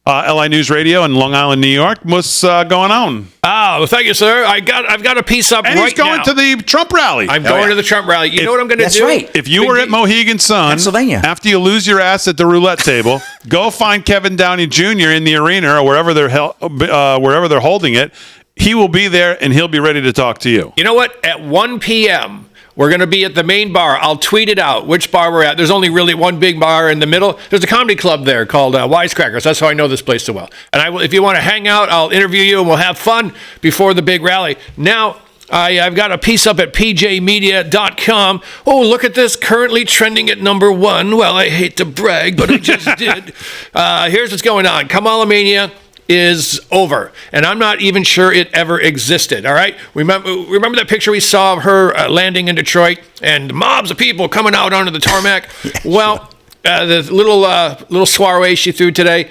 LI News Radio in Long Island, New York. What's going on? Oh, thank you, sir. I've got a piece up And right he's going now. to the Trump rally. I'm going to the Trump rally. You know what I'm going to That's do? right. If you Big were D- at Mohegan Sun, Pennsylvania. after you lose your ass at the roulette table, go find Kevin Downey Jr. in the arena or wherever they're holding it. He will be there, and he'll be ready to talk to you. You know what? At 1 p.m., we're going to be at the main bar. I'll tweet it out, which bar we're at. There's only really one big bar in the middle. There's a comedy club there called Wisecrackers. That's how I know this place so well. And I will, if you want to hang out, I'll interview you, and we'll have fun before the big rally. Now, I've got a piece up at pjmedia.com. Oh, look at this. Currently trending at number 1. Well, I hate to brag, but I just did. Here's what's going on. Kamala Mania is over, and I'm not even sure it ever existed. All right, remember that picture we saw of her landing in Detroit and mobs of people coming out onto the tarmac. Well, the little soiree she threw today,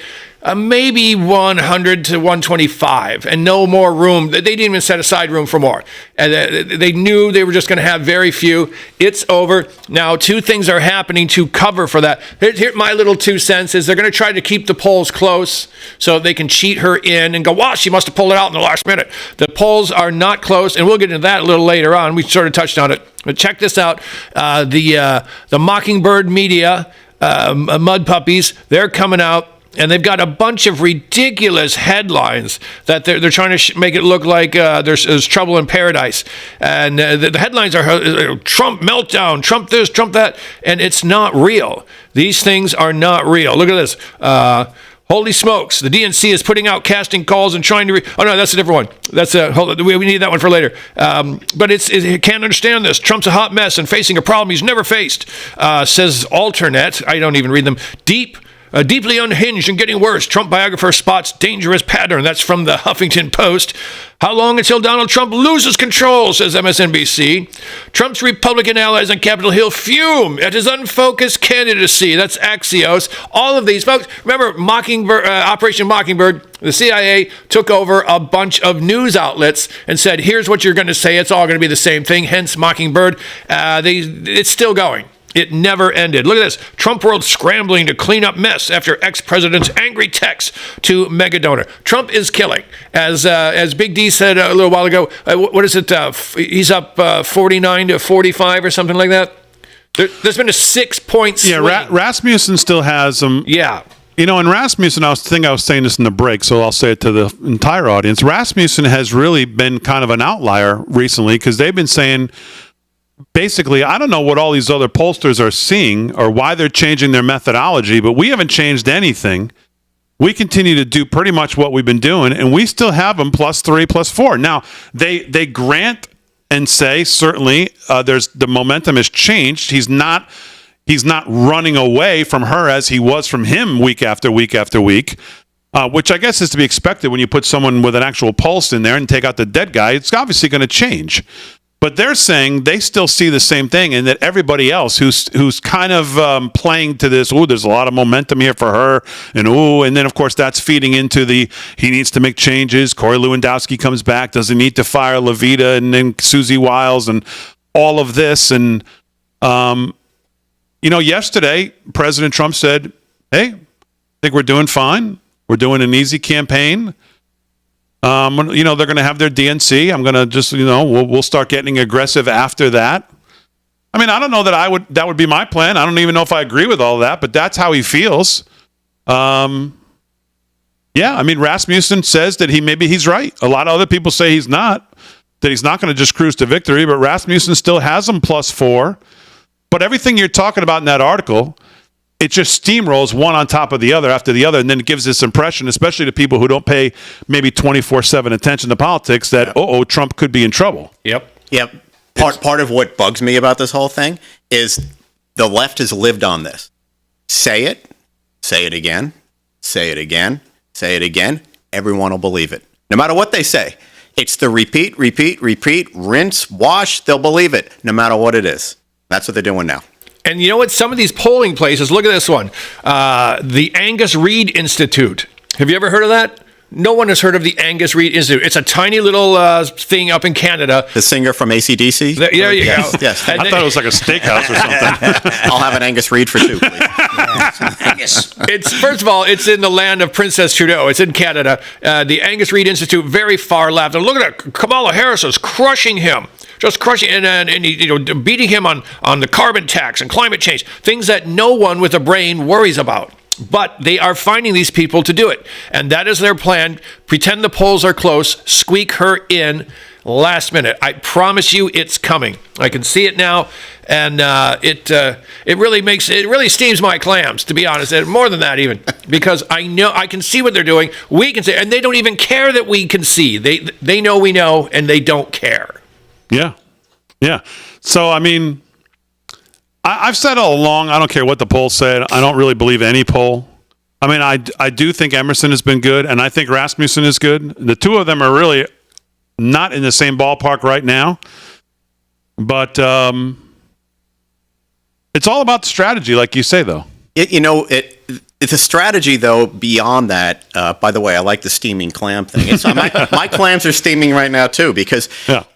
maybe 100 to 125, and no more room. They didn't even set aside room for more. And they knew they were just going to have very few. It's over. Now, 2 things are happening to cover for that. Here, my little 2 cents is they're going to try to keep the polls close so they can cheat her in and go, wow, she must have pulled it out in the last minute. The polls are not close, and we'll get into that a little later on. We sort of touched on it. But check this out. The Mockingbird media, mud puppies, they're coming out. And they've got a bunch of ridiculous headlines that they're trying to make it look like there's trouble in paradise. And the headlines are Trump meltdown, Trump this, Trump that. And it's not real. These things are not real. Look at this. Holy smokes. The DNC is putting out casting calls and trying to... oh, no, that's a different one. That's hold on, we need that one for later. But it can't understand this. Trump's a hot mess and facing a problem he's never faced, says Alternate. I don't even read them. Deeply unhinged and getting worse. Trump biographer spots dangerous pattern. That's from the Huffington Post. How long until Donald Trump loses control, says MSNBC. Trump's Republican allies on Capitol Hill fume at his unfocused candidacy. That's Axios. All of these folks, remember Operation Mockingbird, the CIA took over a bunch of news outlets and said, here's what you're going to say. It's all going to be the same thing, hence Mockingbird. It's still going. It never ended. Look at this. Trump world scrambling to clean up mess after ex-president's angry text to mega donor. Trump is killing. As Big D said a little while ago, what is it? He's up 49 to 45 or something like that. There's been a 6-point swing. Yeah, Rasmussen still has them. Yeah. You know, and Rasmussen, I was saying this in the break, so I'll say it to the entire audience. Rasmussen has really been kind of an outlier recently because they've been saying... basically, I don't know what all these other pollsters are seeing or why they're changing their methodology, but we haven't changed anything. We continue to do pretty much what we've been doing, and we still have them +3, +4. Now, they grant and say, certainly, the momentum has changed. He's not running away from her as he was from him week after week after week, which I guess is to be expected when you put someone with an actual pulse in there and take out the dead guy. It's obviously going to change. But they're saying they still see the same thing, and that everybody else who's kind of playing to this, there's a lot of momentum here for her, and then of course that's feeding into he needs to make changes. Corey Lewandowski comes back, doesn't need to fire Levita and then Susie Wiles and all of this. And yesterday President Trump said, "Hey, I think we're doing fine. We're doing an easy campaign. They're going to have their DNC. I'm going to just, we'll start getting aggressive after that." I mean, I don't know that would be my plan. I don't even know if I agree with all that, but that's how he feels. Rasmussen says that he's right. A lot of other people say he's not, that he's not going to just cruise to victory, but Rasmussen still has him +4. But everything you're talking about in that article, it just steamrolls one on top of the other after the other, and then it gives this impression, especially to people who don't pay maybe 24/7 attention to politics, that Trump could be in trouble. Yep. Part of what bugs me about this whole thing is the left has lived on this. Say it again, say it again, say it again. Everyone will believe it, no matter what they say. It's the repeat, rinse, wash. They'll believe it, no matter what it is. That's what they're doing now. And you know what? Some of these polling places, look at this one. The Angus Reid Institute. Have you ever heard of that? No one has heard of the Angus Reid Institute. It's a tiny little thing up in Canada. The singer from AC/DC? There you go. Yes. I thought it was like a steakhouse or something. I'll have an Angus Reid for 2, please. Angus. First of all, it's in the land of Princess Trudeau. It's in Canada. The Angus Reid Institute, very far left. And look at that. Kamala Harris is crushing him. Just crushing and beating him on the carbon tax and climate change, things that no one with a brain worries about. But they are finding these people to do it. And that is their plan. Pretend the polls are close, squeak her in last minute. I promise you it's coming. I can see it now. And it really steams my clams, to be honest. And more than that even, because I know I can see what they're doing. We can see, and they don't even care that we can see. They know we know, and they don't care. Yeah. So, I mean, I've said all along, I don't care what the poll said. I don't really believe any poll. I mean, I do think Emerson has been good, and I think Rasmussen is good. The two of them are really not in the same ballpark right now. But it's all about the strategy, like you say, though. It's a strategy, though, beyond that. By the way, I like the steaming clam thing. My clams are steaming right now, too, because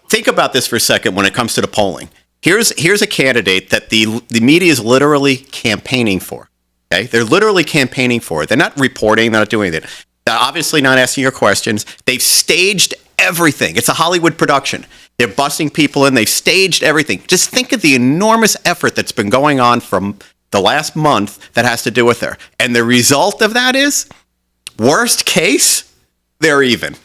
think about this for a second when it comes to the polling. Here's a candidate that the media is literally campaigning for. Okay? They're literally campaigning for it. They're not reporting. They're not doing anything. They're obviously not asking your questions. They've staged everything. It's a Hollywood production. They're busing people in. They've staged everything. Just think of the enormous effort that's been going on from the last month that has to do with her. And the result of that is, worst case, they're even.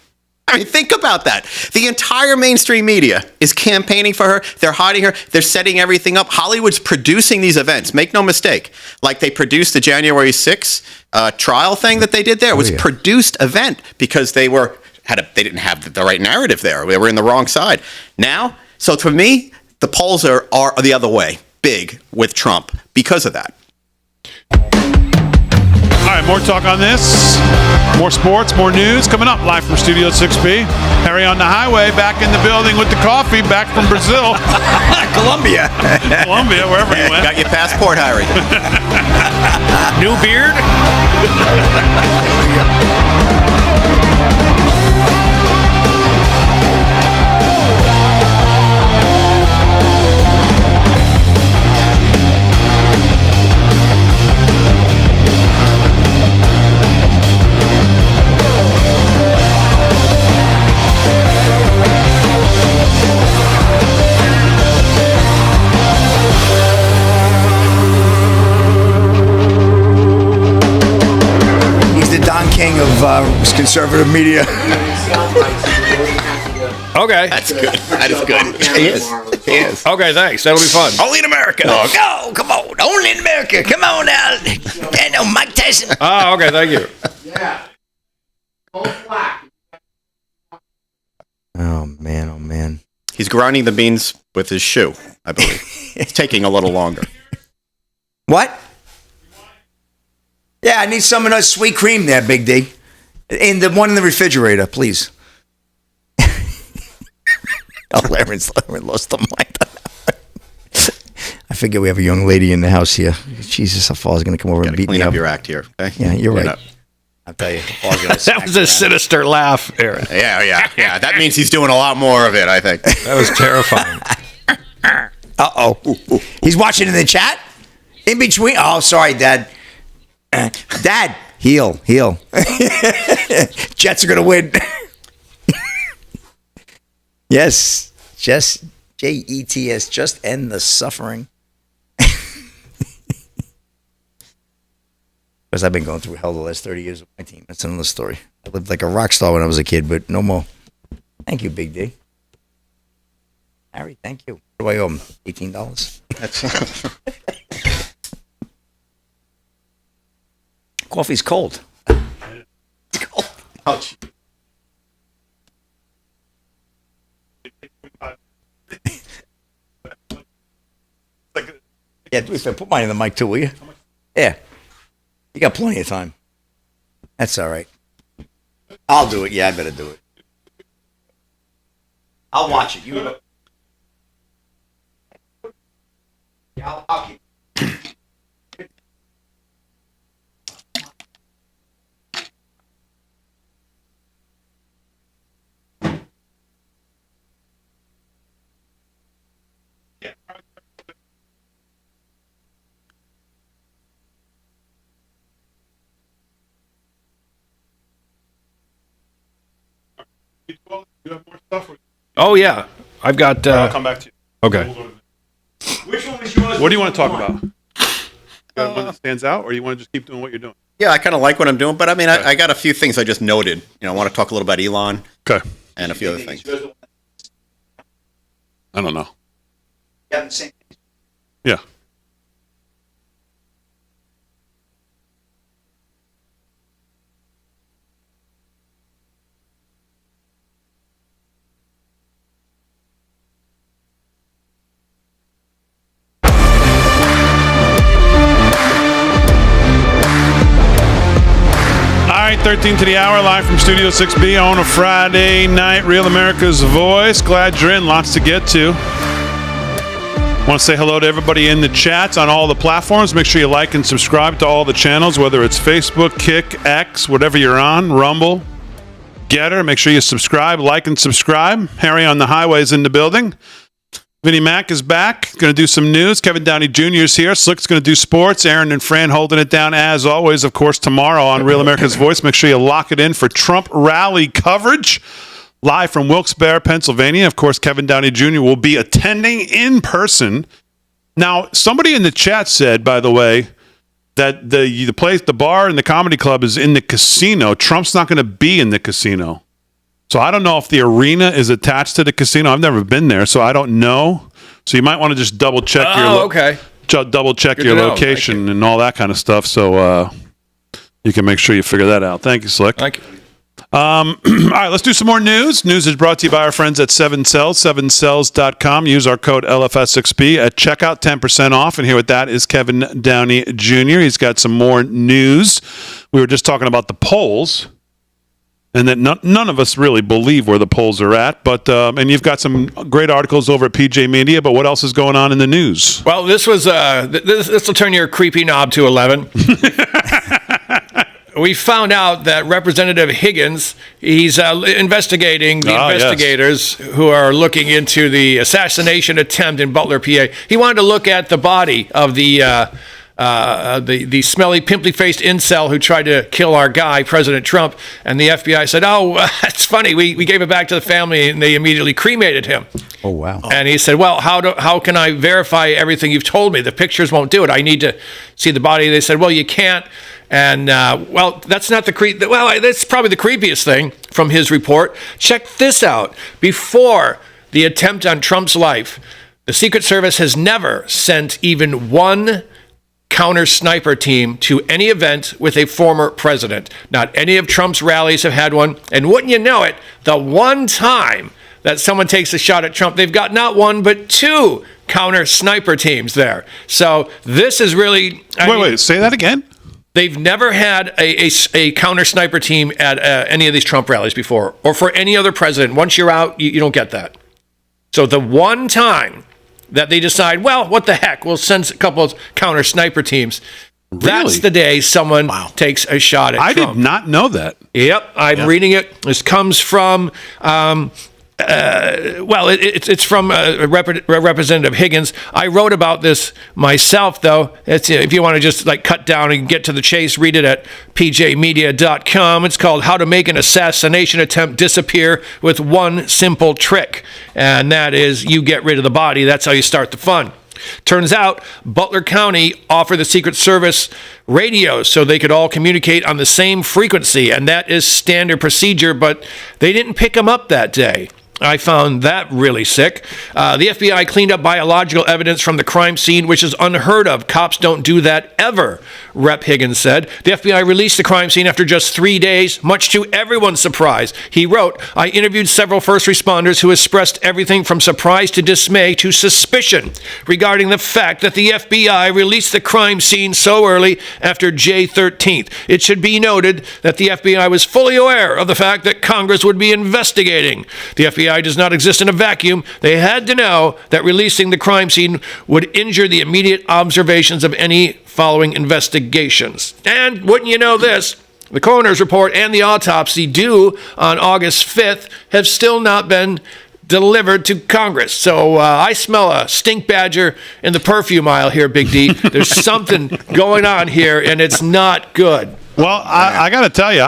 I mean, think about that. The entire mainstream media is campaigning for her. They're hiding her. They're setting everything up. Hollywood's producing these events. Make no mistake. Like they produced the January 6th trial thing that they did there. It was a produced event because they didn't have the right narrative there. They were in the wrong side. Now, so to me, the polls are the other way, big with Trump because of that. All right, more talk on this. More sports, more news coming up live from Studio 6B. Harry on the highway, back in the building with the coffee, back from Brazil. Colombia, wherever he went. Got your passport, Harry. New beard? King of conservative media. Okay. That's good. That is good. He is. Okay, thanks. That'll be fun. Only in America. Go, come on. Only in America. Come on now. Mike Tyson. Oh, okay, thank you. Yeah. Oh, man. He's grinding the beans with his shoe, I believe. It's taking a little longer. What? Yeah, I need some of that sweet cream there, Big D. In the one in the refrigerator, please. Larry's lost the mind. I figure we have a young lady in the house here. Jesus, how far is going to come over and beat Clean me up up? your act here. Okay? Yeah, you're right. Clean up. I'll tell you. Paul's gonna That smack was you a around. sinister laugh, Aaron. Yeah. That means he's doing a lot more of it, I think. That was terrifying. Uh-oh. He's watching in the chat? In between? Oh, sorry, Dad. Dad, heel. Jets are going to win. Yes. Jets, Jets, just end the suffering. Because I've been going through hell the last 30 years with my team. That's another story. I lived like a rock star when I was a kid, but no more. Thank you, Big D. Harry, thank you. What do I owe him? $18? Coffee's cold. It's cold. Ouch. Yeah, put mine in the mic too, will you? Yeah. You got plenty of time. That's all right. I'll do it. Yeah, I better do it. I'll watch it. You. Yeah, I'll keep. Oh, yeah. I've got... I'll come back to you. Okay. Which one was yours? What do you want to talk about? You got one that stands out, or you want to just keep doing what you're doing? Yeah, I kind of like what I'm doing, but I mean, I got a few things I just noted. I want to talk a little about Elon Okay. and a few other things. I don't know. Yeah. Yeah. All right, 13 to the hour, live from Studio 6B on a Friday night. Real America's Voice. Glad you're in. Lots to get to. Want to say hello to everybody in the chats on all the platforms. Make sure you like and subscribe to all the channels, whether it's Facebook, Kick, X, whatever you're on, Rumble, Getter. Make sure you subscribe, like, and subscribe. Harry on the highways in the building. Vinnie Mac is back. Going to do some news. Kevin Downey Jr. is here. Slick's going to do sports. Aaron and Fran holding it down as always, of course, tomorrow on Real America's Voice. Make sure you lock it in for Trump rally coverage. Live from Wilkes-Barre, Pennsylvania. Of course, Kevin Downey Jr. will be attending in person. Now, somebody in the chat said, by the way, that the place, the bar and the comedy club is in the casino. Trump's not going to be in the casino. So I don't know if the arena is attached to the casino. I've never been there, so I don't know. So you might want to just double check double check your location and all that kind of stuff. So you can make sure you figure that out. Thank you, Slick. Thank you. All right, let's do some more news. News is brought to you by our friends at 7cells, 7cells.com. Use our code LFS6B at checkout, 10% off. And here with that is Kevin Downey Jr. He's got some more news. We were just talking about the polls, and that none of us really believe where the polls are at. But and you've got some great articles over at PJ Media. But what else is going on in the news? Well, this was this will turn your creepy knob to 11. We found out that Representative Higgins, he's investigating the investigators who are looking into the assassination attempt in Butler, PA. He wanted to look at the body of the smelly, pimply-faced incel who tried to kill our guy, President Trump. And the FBI said, it's funny. We gave it back to the family, and they immediately cremated him. Oh, wow. And he said, well, how can I verify everything you've told me? The pictures won't do it. I need to see the body. They said, well, you can't. And, that's not that's probably the creepiest thing from his report. Check this out. Before the attempt on Trump's life, the Secret Service has never sent even one counter sniper team to any event with a former president. Not any of Trump's rallies have had one. And wouldn't you know it, the one time that someone takes a shot at Trump, they've got not one, but two counter sniper teams there. So this is really... Wait, say that again? They've never had a counter sniper team at any of these Trump rallies before, or for any other president. Once you're out, you don't get that. So the one time that they decide, well, what the heck, we'll send a couple of counter sniper teams. That's the day someone takes a shot at Trump. I did not know that. Yep, I'm reading it. This comes from, it's from Representative Higgins. I wrote about this myself, though. If you want to just cut down and get to the chase, read it at pjmedia.com. It's called How to Make an Assassination Attempt Disappear with One Simple Trick. And that is, you get rid of the body. That's how you start the fun. Turns out Butler County offered the Secret Service radios so they could all communicate on the same frequency, and that is standard procedure, but they didn't pick them up that day. I found that really sick. The FBI cleaned up biological evidence from the crime scene, which is unheard of. Cops don't do that ever, Rep. Higgins said. The FBI released the crime scene after just 3 days, much to everyone's surprise. He wrote, I interviewed several first responders who expressed everything from surprise to dismay to suspicion regarding the fact that the FBI released the crime scene so early after J13th. It should be noted that the FBI was fully aware of the fact that Congress would be investigating. The FBI does not exist in a vacuum. They had to know that releasing the crime scene would injure the immediate observations of any following investigations. And wouldn't you know this, the coroner's report and the autopsy due on August 5th have still not been delivered to Congress. So I smell a stink badger in the perfume aisle here, Big D. There's something going on here, and it's not good. Well, I got to tell you,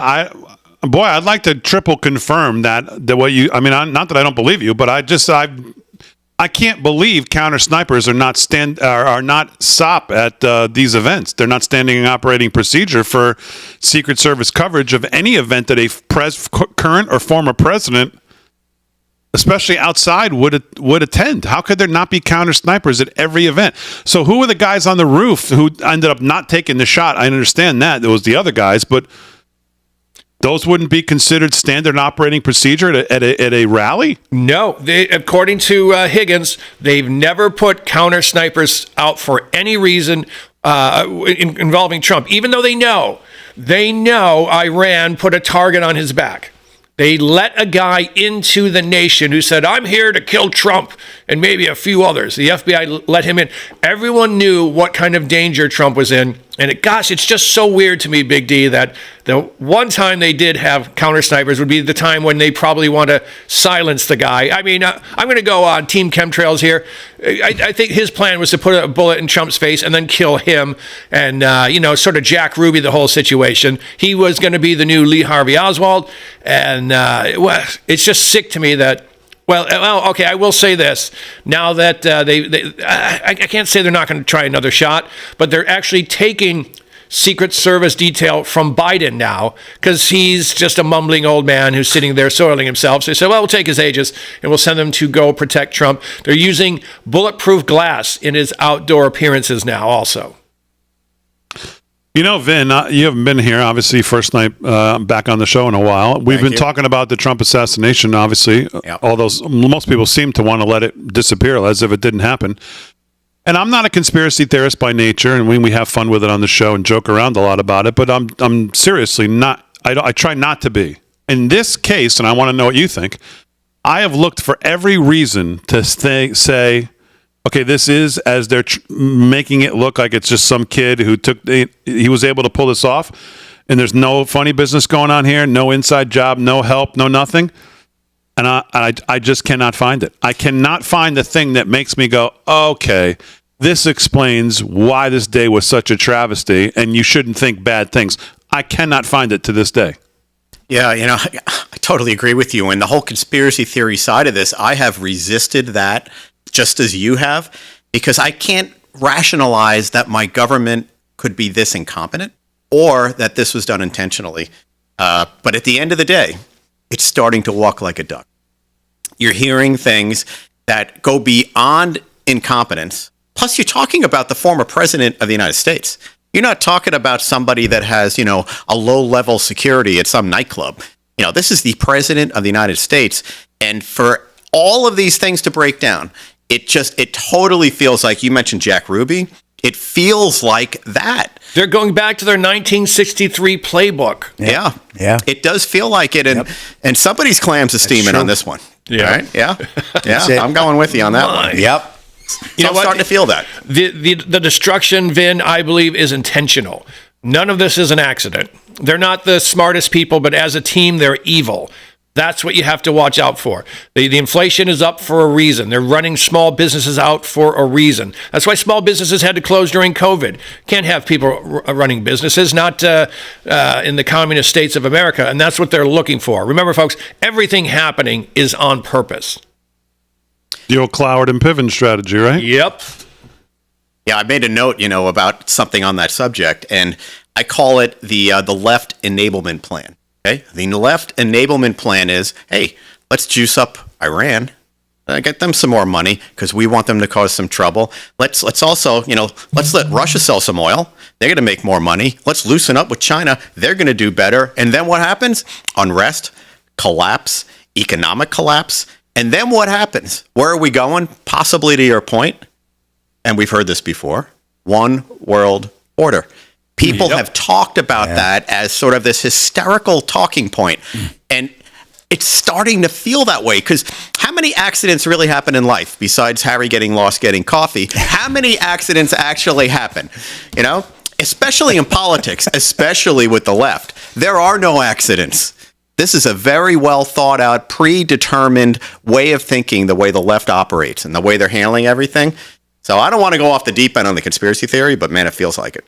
Boy, I'd like to triple confirm that what you. I mean, not that I don't believe you, but I can't believe counter snipers are not SOP at these events. They're not standing operating procedure for Secret Service coverage of any event that a current or former president, especially outside, would attend. How could there not be counter snipers at every event? So who were the guys on the roof who ended up not taking the shot? I understand that it was the other guys, but those wouldn't be considered standard operating procedure at a rally? No. According to Higgins, they've never put counter snipers out for any reason involving Trump, even though they know Iran put a target on his back. They let a guy into the nation who said, I'm here to kill Trump and maybe a few others. The FBI let him in. Everyone knew what kind of danger Trump was in. And it's just so weird to me, Big D, that the one time they did have counter snipers would be the time when they probably want to silence the guy. I mean, I'm going to go on Team Chemtrails here. I think his plan was to put a bullet in Trump's face and then kill him and, sort of Jack Ruby the whole situation. He was going to be the new Lee Harvey Oswald. And it's just sick to me that, okay, I will say this. Now that I can't say they're not going to try another shot, but they're actually taking Secret Service detail from Biden now because he's just a mumbling old man who's sitting there soiling himself. So they said, we'll take his aegis and we'll send them to go protect Trump. They're using bulletproof glass in his outdoor appearances now also. You know, Vin, you haven't been here, obviously, first night back on the show in a while. We've been talking about the Trump assassination, obviously, although most people seem to want to let it disappear as if it didn't happen. And I'm not a conspiracy theorist by nature, and we have fun with it on the show and joke around a lot about it, but I'm seriously not. I try not to be. In this case, and I want to know what you think, I have looked for every reason to say, okay, this is, as they're making it look like it's just some kid who he was able to pull this off, and there's no funny business going on here, no inside job, no help, no nothing. And I just cannot find it. I cannot find the thing that makes me go, okay, this explains why this day was such a travesty, and you shouldn't think bad things. I cannot find it to this day. Yeah, I totally agree with you. And the whole conspiracy theory side of this, I have resisted that just as you have, because I can't rationalize that my government could be this incompetent or that this was done intentionally. But at the end of the day, it's starting to walk like a duck. You're hearing things that go beyond incompetence. Plus, you're talking about the former president of the United States. You're not talking about somebody that has, a low-level security at some nightclub. This is the president of the United States. And for all of these things to break down, it totally feels like, you mentioned Jack Ruby, it feels like that. They're going back to their 1963 playbook. Yeah. It does feel like it, and somebody's clams are steaming on this one. Yeah. All right? Yeah. it. I'm going with you on that one. Yep. You know I'm what? starting to feel that. The destruction, Vin, I believe, is intentional. None of this is an accident. They're not the smartest people, but as a team, they're evil. That's what you have to watch out for. The inflation is up for a reason. They're running small businesses out for a reason. That's why small businesses had to close during COVID. Can't have people running businesses, not in the communist states of America. And that's what they're looking for. Remember, folks, everything happening is on purpose. The old Cloward and Piven strategy, right? Yep. Yeah, I made a note, about something on that subject, and I call it the left enablement plan. Okay, the left enablement plan is, hey, let's juice up Iran, get them some more money because we want them to cause some trouble. Let's also, let's let Russia sell some oil. They're going to make more money. Let's loosen up with China. They're going to do better. And then what happens? Unrest, collapse, economic collapse. And then what happens? Where are we going? Possibly to your point. And we've heard this before. One world order. People have talked about that as sort of this hysterical talking point. And it's starting to feel that way because how many accidents really happen in life besides Harry getting lost getting coffee? How many accidents actually happen? Especially in politics, especially with the left. There are no accidents. This is a very well thought out, predetermined way of thinking, the way the left operates and the way they're handling everything. So I don't want to go off the deep end on the conspiracy theory, but man, it feels like it.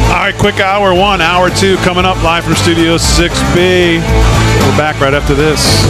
All right, quick hour one, hour two coming up live from Studio 6B. We're back right after this.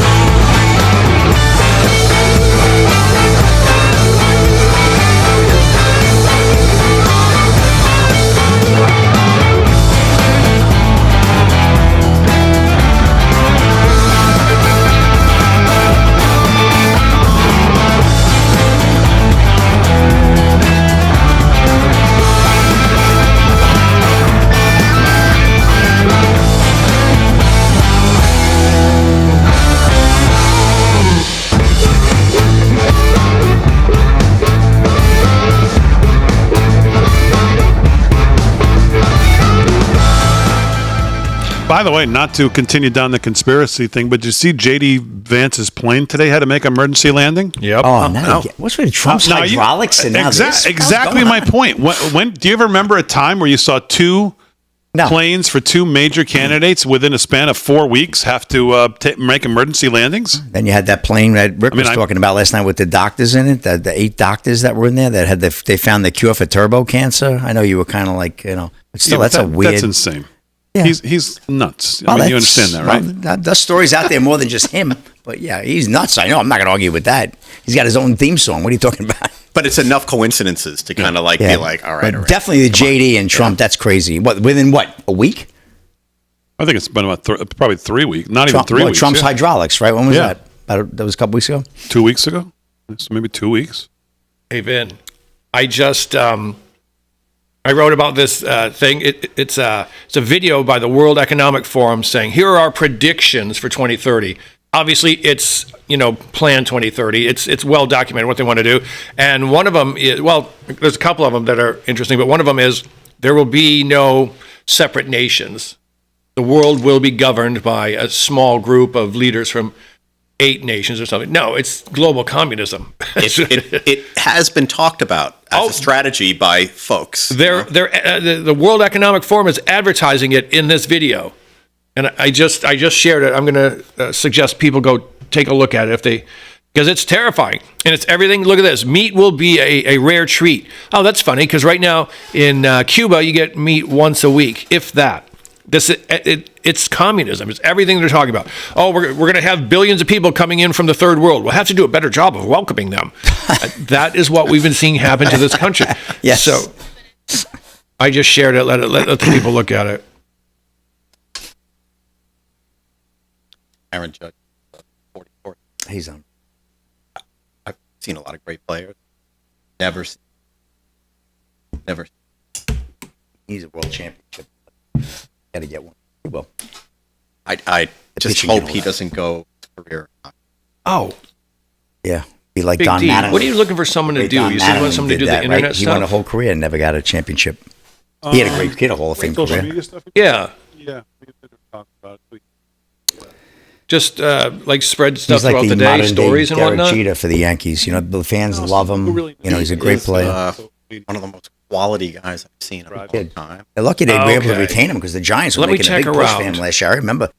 By the way, not to continue down the conspiracy thing, but did you see J.D. Vance's plane today had to make emergency landing? Yep. Oh, no. What's with Trump's hydraulics and now this? Exactly my point. When do you ever remember a time where you saw two planes for two major candidates within a span of 4 weeks have to make emergency landings? Then you had that plane that Rick was talking about last night with the doctors in it, the 8 doctors that were in there that had they found the cure for turbo cancer. I know you were kind of like, but still, that's a weird. That's insane. Yeah. He's nuts. I mean, you understand that, right? Well, the story's out there more than just him. But yeah, he's nuts. I know. I'm not going to argue with that. He's got his own theme song. What are you talking about? But it's enough coincidences to kind of be like, all right. Definitely the JD and Trump. That's crazy. Within a week? I think it's been about probably 3 weeks. Not even 3 weeks. Trump's hydraulics, right? When was that? That was a couple weeks ago. 2 weeks ago. So maybe 2 weeks. Hey, Vin, I just I wrote about this thing. It's a video by the World Economic Forum saying, here are our predictions for 2030. Obviously, it's, Plan 2030. It's well documented what they want to do. And one of them is, there's a couple of them that are interesting, but one of them is there will be no separate nations. The world will be governed by a small group of leaders from 8 nations or something. No, it's global communism. It has been talked about as a strategy by folks. The World Economic Forum is advertising it in this video, and I just shared it. I'm going to suggest people go take a look at it because it's terrifying and it's everything. Look at this: meat will be a rare treat. Oh, that's funny because right now in Cuba you get meat once a week, if that. It's communism. It's everything they're talking about. Oh, we're going to have billions of people coming in from the third world. We'll have to do a better job of welcoming them. That is what we've been seeing happen to this country. Yes. So I just shared it. Let the people look at it. Aaron Judge, 44. He's on. I've seen a lot of great players. Never. He's a world championship. Got to get one. He will. I just hope he doesn't go career. Oh, yeah. Be like Big Don D. Mattingly. What are you looking for someone to do? Don You said you want Mattingly someone to did do that, the internet right? He stuff? won a whole career and never got a championship. He had a Hall of Fame Social career. media stuff? Yeah. Yeah. We could talk about it. just like spread stuff He's like throughout the the day, modern stories day and Derek whatnot. Jeter for the Yankees. You know, the fans love him. You know, he's a great player. One of the most quality guys I've seen in a long time. They're lucky they were able to Okay. retain him because the Giants were Let me making a big check push for around. him last year. I remember.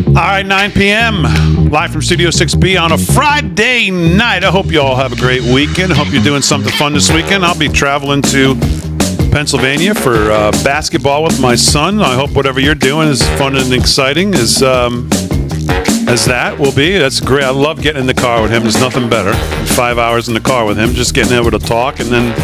All right, 9 p.m. live from Studio 6B on a Friday night. I hope you all have a great weekend. Hope you're doing something fun this weekend. I'll be traveling to Pennsylvania for basketball with my son. I hope whatever you're doing is fun and exciting as that will be. That's great. I love getting in the car with him. There's nothing better. 5 hours in the car with him, just getting able to talk and then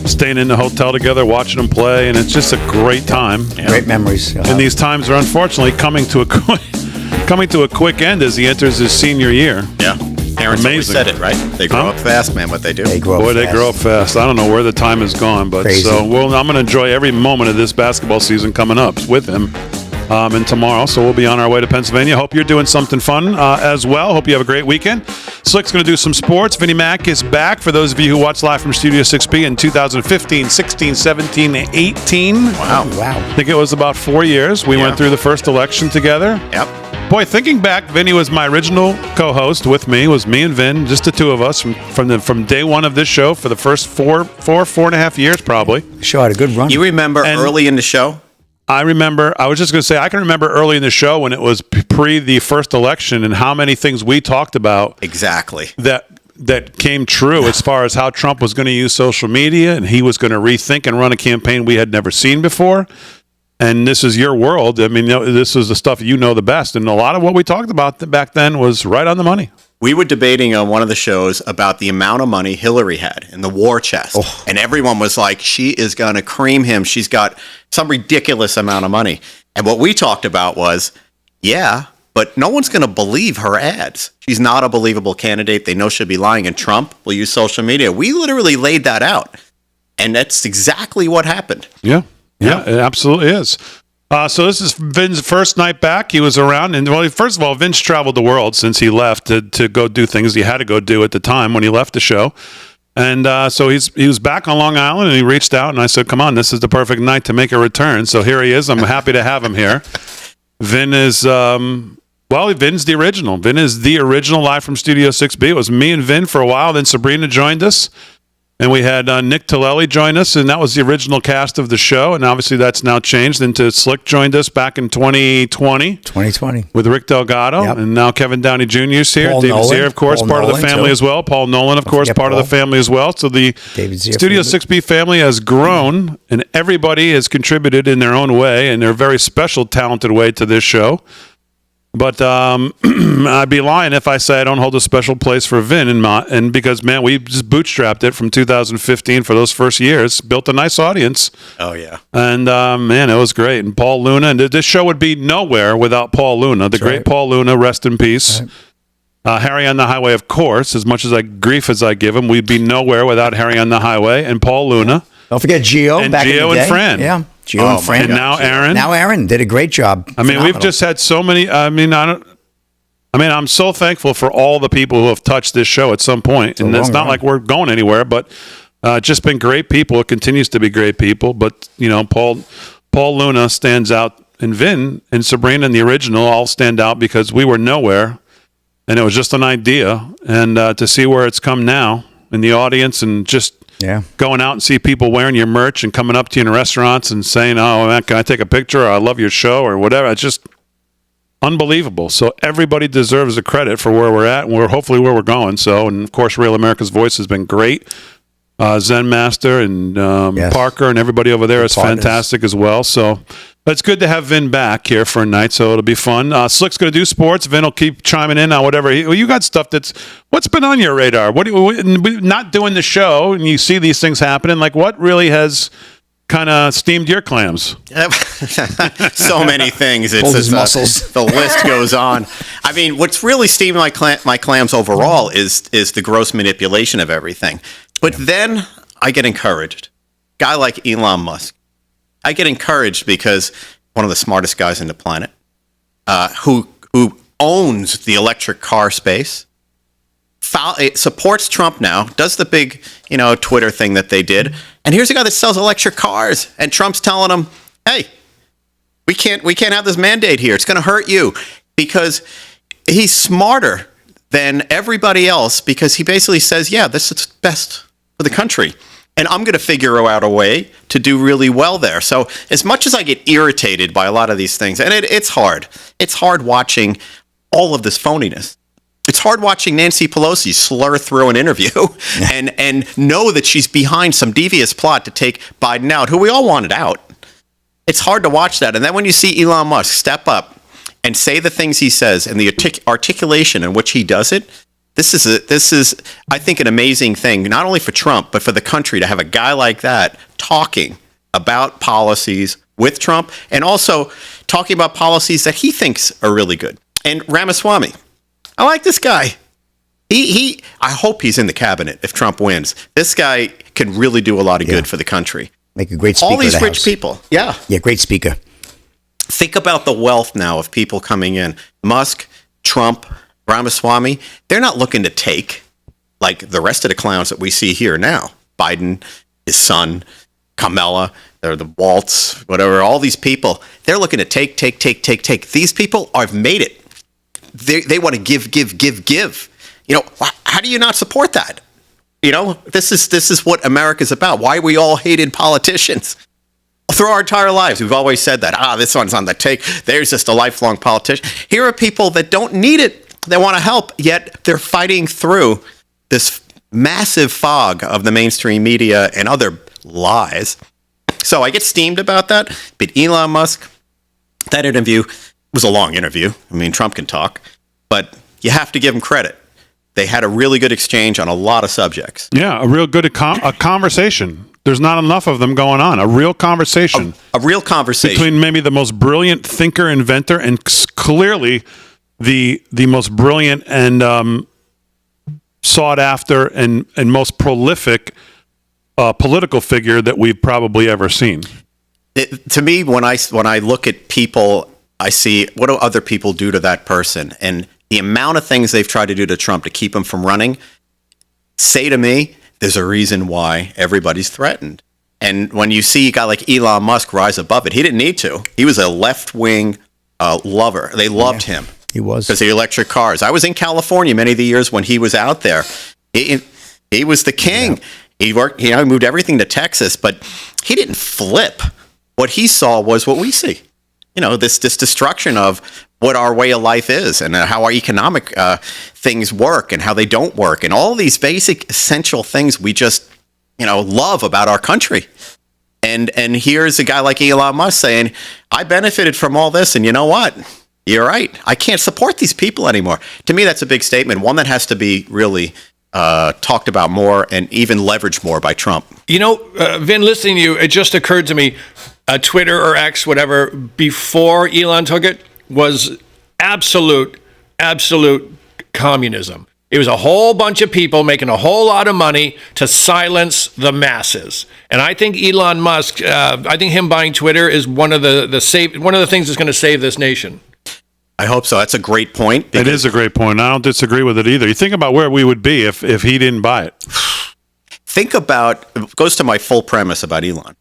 staying in the hotel together, watching him play, and it's just a great time. Great memories. And these times are unfortunately coming to a quick end as he enters his senior year. Yeah. Parents always Amazing. said it, right? They grow up fast, man, what they do. They grow up Boy, they fast. grow up fast. I don't know where the time has gone, but Crazy. I'm going to enjoy every moment of this basketball season coming up with him. And tomorrow, so we'll be on our way to Pennsylvania. Hope you're doing something fun as well. Hope you have a great weekend. Slick's going to do some sports. Vinnie Mac is back. For those of you who watched live from Studio 6B in 2015, 16, 17, 18. Wow. Wow. I think it was about 4 years. We went through the first election together. Yep. Boy, thinking back, Vinny was my original co-host with me. It was me and Vin, just the two of us from day one of this show for the first four and a half years, probably. Sure, had a good run. You remember And- early in the show? I remember, I was just going to say, I can remember early in the show when it was pre the first election and how many things we talked about Exactly. that came true as far as how Trump was going to use social media and he was going to rethink and run a campaign we had never seen before. And this is your world. I mean, this is the stuff you know the best. And a lot of what we talked about back then was right on the money. We were debating on one of the shows about the amount of money Hillary had in the war chest. And everyone was like, she is going to cream him. She's got some ridiculous amount of money. And what we talked about was, yeah, but no one's going to believe her ads. She's not a believable candidate. They know she'll be lying. And Trump will use social media. We literally laid that out. And that's exactly what happened. Yeah, it absolutely is. So this is Vin's first night back. He was around, and well, first of all, Vince traveled the world since he left to go do things he had to go do at the time when he left the show. And so he was back on Long Island, and he reached out, and I said, "Come on, this is the perfect night to make a return." So here he is. I'm happy to have him here. Vin is Vin's the original. Vin is the original live from Studio 6B. It was me and Vin for a while. Then Sabrina joined us. And we had Nick Tillelli join us, and that was the original cast of the show. And obviously that's now changed into Slick joined us back in 2020 with Rick Delgado. Yep. And now Kevin Downey Jr. is here. Paul David Nolan. Zier, of course, Paul part of Nolan, the family too. as well. Paul Nolan, of course, forget part of the Paul. family as well. So the David Zier Studio for a 6B family has grown, and everybody has contributed in their own way, and their very special, talented way to this show. But I'd be lying if I say I don't hold a special place for Vin and because, man, we just bootstrapped it from 2015 for those first years, built a nice audience. Oh, yeah. And, man, it was great. And Paul Luna, and this show would be nowhere without Paul Luna, the great right. Paul Luna, rest in peace. Right. Harry on the Highway, of course, as much as grief as I give him, we'd be nowhere without Harry on the Highway and Paul Luna. Don't forget Gio. And back in Gio the day. and Fran. Yeah, Gio and Fran. And now Aaron. Now Aaron did a great job. I mean, we've Phenomenal. just had so many. I'm so thankful for all the people who have touched this show at some point. And it's not like we're going anywhere, but just been great people. It continues to be great people. But, Paul Luna stands out, and Vin and Sabrina and the original all stand out because we were nowhere. And it was just an idea. And to see where it's come now in the audience and just going out and see people wearing your merch and coming up to you in restaurants and saying, "Oh, man, can I take a picture?" Or "I love your show," or whatever. It's just unbelievable. So everybody deserves a credit for where we're at and hopefully where we're going. So, and of course, Real America's Voice has been great. Zen Master and Parker and everybody over there is fantastic as well. So it's good to have Vin back here for a night. So it'll be fun. Slick's going to do sports. Vin will keep chiming in on whatever. You got stuff what's been on your radar? Not doing the show and you see these things happening. Like what really has kind of steamed your clams? So many things. It's Hold his just, muscles. the list goes on. I mean, what's really steaming my clams overall is the gross manipulation of everything. But then I get encouraged. Guy like Elon Musk. I get encouraged because one of the smartest guys on the planet, who owns the electric car space, it supports Trump now, does the big, Twitter thing that they did. And here's a guy that sells electric cars, and Trump's telling him, "Hey, we can't have this mandate here. It's going to hurt you," because he's smarter than everybody else, because he basically says, "Yeah, this is best for the country, and I'm going to figure out a way to do really well there." So as much as I get irritated by a lot of these things, and it's hard. It's hard watching all of this phoniness. It's hard watching Nancy Pelosi slur through an interview and know that she's behind some devious plot to take Biden out, who we all wanted out. It's hard to watch that. And then when you see Elon Musk step up and say the things he says and the articulation in which he does it, this is, I think, an amazing thing, not only for Trump, but for the country, to have a guy like that talking about policies with Trump and also talking about policies that he thinks are really good. And Ramaswamy, I like this guy. I hope he's in the cabinet if Trump wins. This guy can really do a lot of good for the country. Make a great speaker. All these of the rich House. people. Yeah. Yeah, great speaker. Think about the wealth now of people coming in. Musk, Trump, Ramaswamy, they're not looking to take like the rest of the clowns that we see here now. Biden, his son, Kamala, they're the Waltz, whatever, all these people. They're looking to take. These people have made it. They want to give. How do you not support that? This is what America's about. Why we all hated politicians. Through our entire lives, we've always said that. This one's on the take. There's just a lifelong politician. Here are people that don't need it. They want to help, yet they're fighting through this massive fog of the mainstream media and other lies. So I get steamed about that. But Elon Musk, that interview was a long interview. I mean, Trump can talk, but you have to give him credit. They had a really good exchange on a lot of subjects. Yeah, a real good a conversation. There's not enough of them going on. A real conversation. A real conversation. Between maybe the most brilliant thinker, inventor, and clearly the most brilliant and sought after and most prolific political figure that we've probably ever seen. To me, when I look at people, I see, what do other people do to that person? And the amount of things they've tried to do to Trump to keep him from running, say to me, there's a reason why everybody's threatened. And when you see a guy like Elon Musk rise above it, he didn't need to. He was a left-wing lover. They loved him. He was. Because of the electric cars. I was in California many of the years when he was out there. He was the king. Yeah. He worked, he moved everything to Texas, but he didn't flip. What he saw was what we see. This destruction of what our way of life is and how our economic things work and how they don't work and all these basic essential things we just, love about our country. And here's a guy like Elon Musk saying, I benefited from all this, and you know what? You're right. I can't support these people anymore. To me, that's a big statement, one that has to be really talked about more and even leveraged more by Trump. Vin, listening to you, it just occurred to me, Twitter or X, whatever, before Elon took it, was absolute communism. It was a whole bunch of people making a whole lot of money to silence the masses. And I think Elon Musk, I think him buying Twitter is one of the things that's going to save this nation. I hope so. That's a great point. It is a great point. I don't disagree with it either. You think about where we would be if he didn't buy it. Think about, it goes to my full premise about Elon.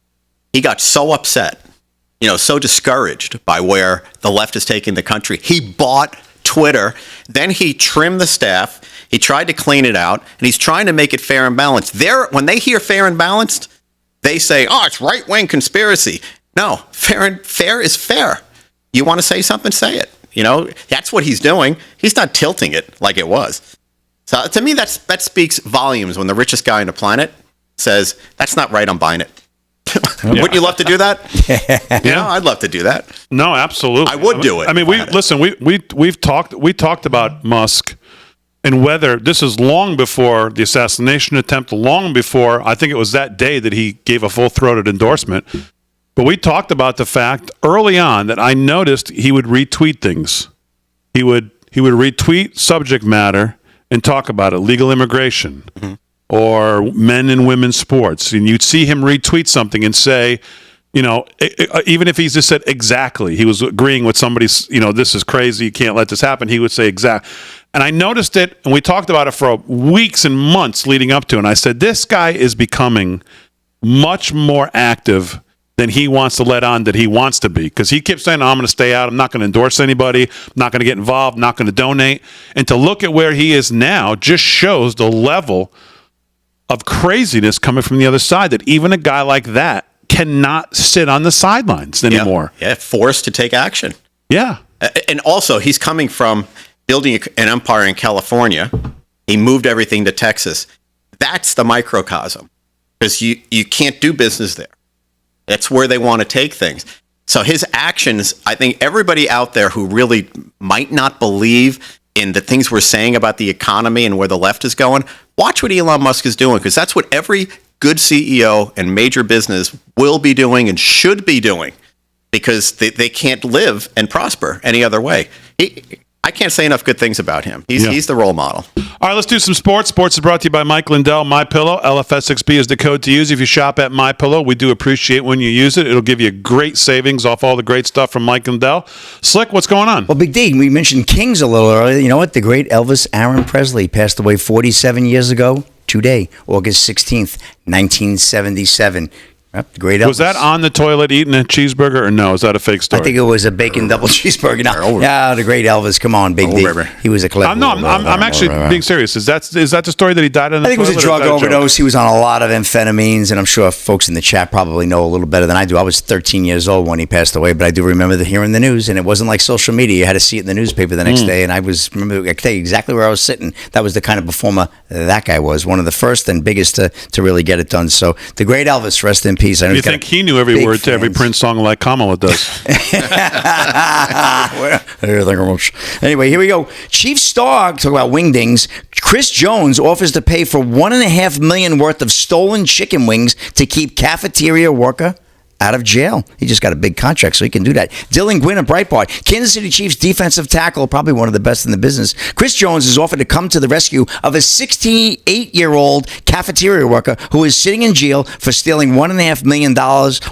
He got so upset, so discouraged by where the left is taking the country. He bought Twitter. Then he trimmed the staff. He tried to clean it out, and he's trying to make it fair and balanced. When they hear fair and balanced, they say, it's right-wing conspiracy. No, fair is fair. You want to say something, say it. That's what he's doing. He's not tilting it like it was. So to me, that speaks volumes when the richest guy on the planet says, that's not right, I'm buying it. Wouldn't you love to do that? Yeah. I'd love to do that. No, absolutely. I would do it. I mean, we talked about Musk and whether this is long before the assassination attempt, long before, I think it was that day that he gave a full-throated endorsement. But we talked about the fact early on that I noticed he would retweet things. He would retweet subject matter and talk about it, legal immigration or men and women's sports. And you'd see him retweet something and say, even if he just said exactly, he was agreeing with somebody's, this is crazy, you can't let this happen. He would say exact. And I noticed it, and we talked about it for weeks and months leading up to it. And I said, this guy is becoming much more active than he wants to let on that he wants to be. Because he keeps saying, I'm going to stay out. I'm not going to endorse anybody. I'm not going to get involved. I'm not going to donate. And to look at where he is now just shows the level of craziness coming from the other side, that even a guy like that cannot sit on the sidelines anymore. Yeah, forced to take action. Yeah. And also, he's coming from building an empire in California. He moved everything to Texas. That's the microcosm, because you can't do business there. That's where they want to take things. So his actions, I think everybody out there who really might not believe in the things we're saying about the economy and where the left is going, watch what Elon Musk is doing, because that's what every good CEO and major business will be doing and should be doing, because they can't live and prosper any other way. I can't say enough good things about him. He's the role model. All right, let's do some sports. Sports is brought to you by Mike Lindell, MyPillow. LFS6B is the code to use if you shop at MyPillow. We do appreciate when you use it. It'll give you great savings off all the great stuff from Mike Lindell. Slick, what's going on? Well, Big D, we mentioned Kings a little earlier. You know what? The great Elvis Aaron Presley passed away 47 years ago today, August 16th, 1977. Yep, the great Elvis. Was that on the toilet eating a cheeseburger, or no? Is that a fake story? I think it was a bacon double cheeseburger. No, yeah, the great Elvis. Come on, Big D. He was a clever. I'm actually being serious. Is that the story that he died in the toilet? I think it was a drug overdose. He was on a lot of amphetamines, and I'm sure folks in the chat probably know a little better than I do. I was 13 years old when he passed away, but I do remember hearing the news, and it wasn't like social media. You had to see it in the newspaper the next day, and I can tell you exactly where I was sitting. That was the kind of performer that guy was. One of the first and biggest to really get it done. So the great Elvis, rest in peace. I know you think he knew every word to every Prince song like Kamala does? Anyway, here we go. Chief Star, talk about wingdings. Chris Jones offers to pay for $1.5 million worth of stolen chicken wings to keep cafeteria worker out of jail. He just got a big contract, so he can do that. Dylan Gwynn of Breitbart. Kansas City Chiefs defensive tackle, probably one of the best in the business. Chris Jones has offered to come to the rescue of a 68-year-old cafeteria worker who is sitting in jail for stealing $1.5 million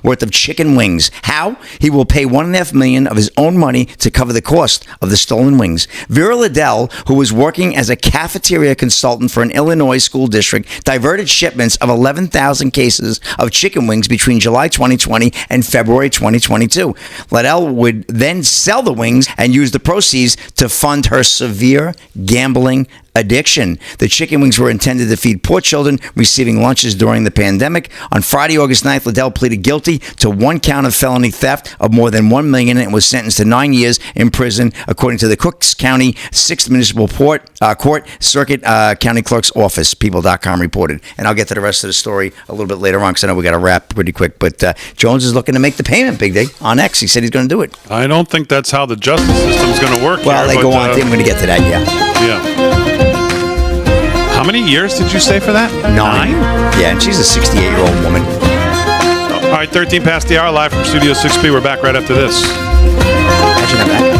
worth of chicken wings. How? He will pay $1.5 million of his own money to cover the cost of the stolen wings. Vera Liddell, who was working as a cafeteria consultant for an Illinois school district, diverted shipments of 11,000 cases of chicken wings between July 2020 and February 2022. Liddell would then sell the wings and use the proceeds to fund her severe gambling addiction. The chicken wings were intended to feed poor children receiving lunches during the pandemic. On Friday, August 9th, Liddell pleaded guilty to one count of felony theft of more than $1 million and was sentenced to 9 years in prison, according to the Cooks County 6th Municipal Court Circuit County Clerk's Office. People.com reported. And I'll get to the rest of the story a little bit later on, because I know we got to wrap pretty quick. But Jones is looking to make the payment, Big Day, on X. He said he's going to do it. I don't think that's how the justice system's going to work. Well, here, they go on. I'm going to get to that, Yeah. How many years did you say for that? 9. Yeah, and she's a 68-year-old woman. All right, 13 past the hour, live from Studio 6B. We're back right after this. Imagine I'm back.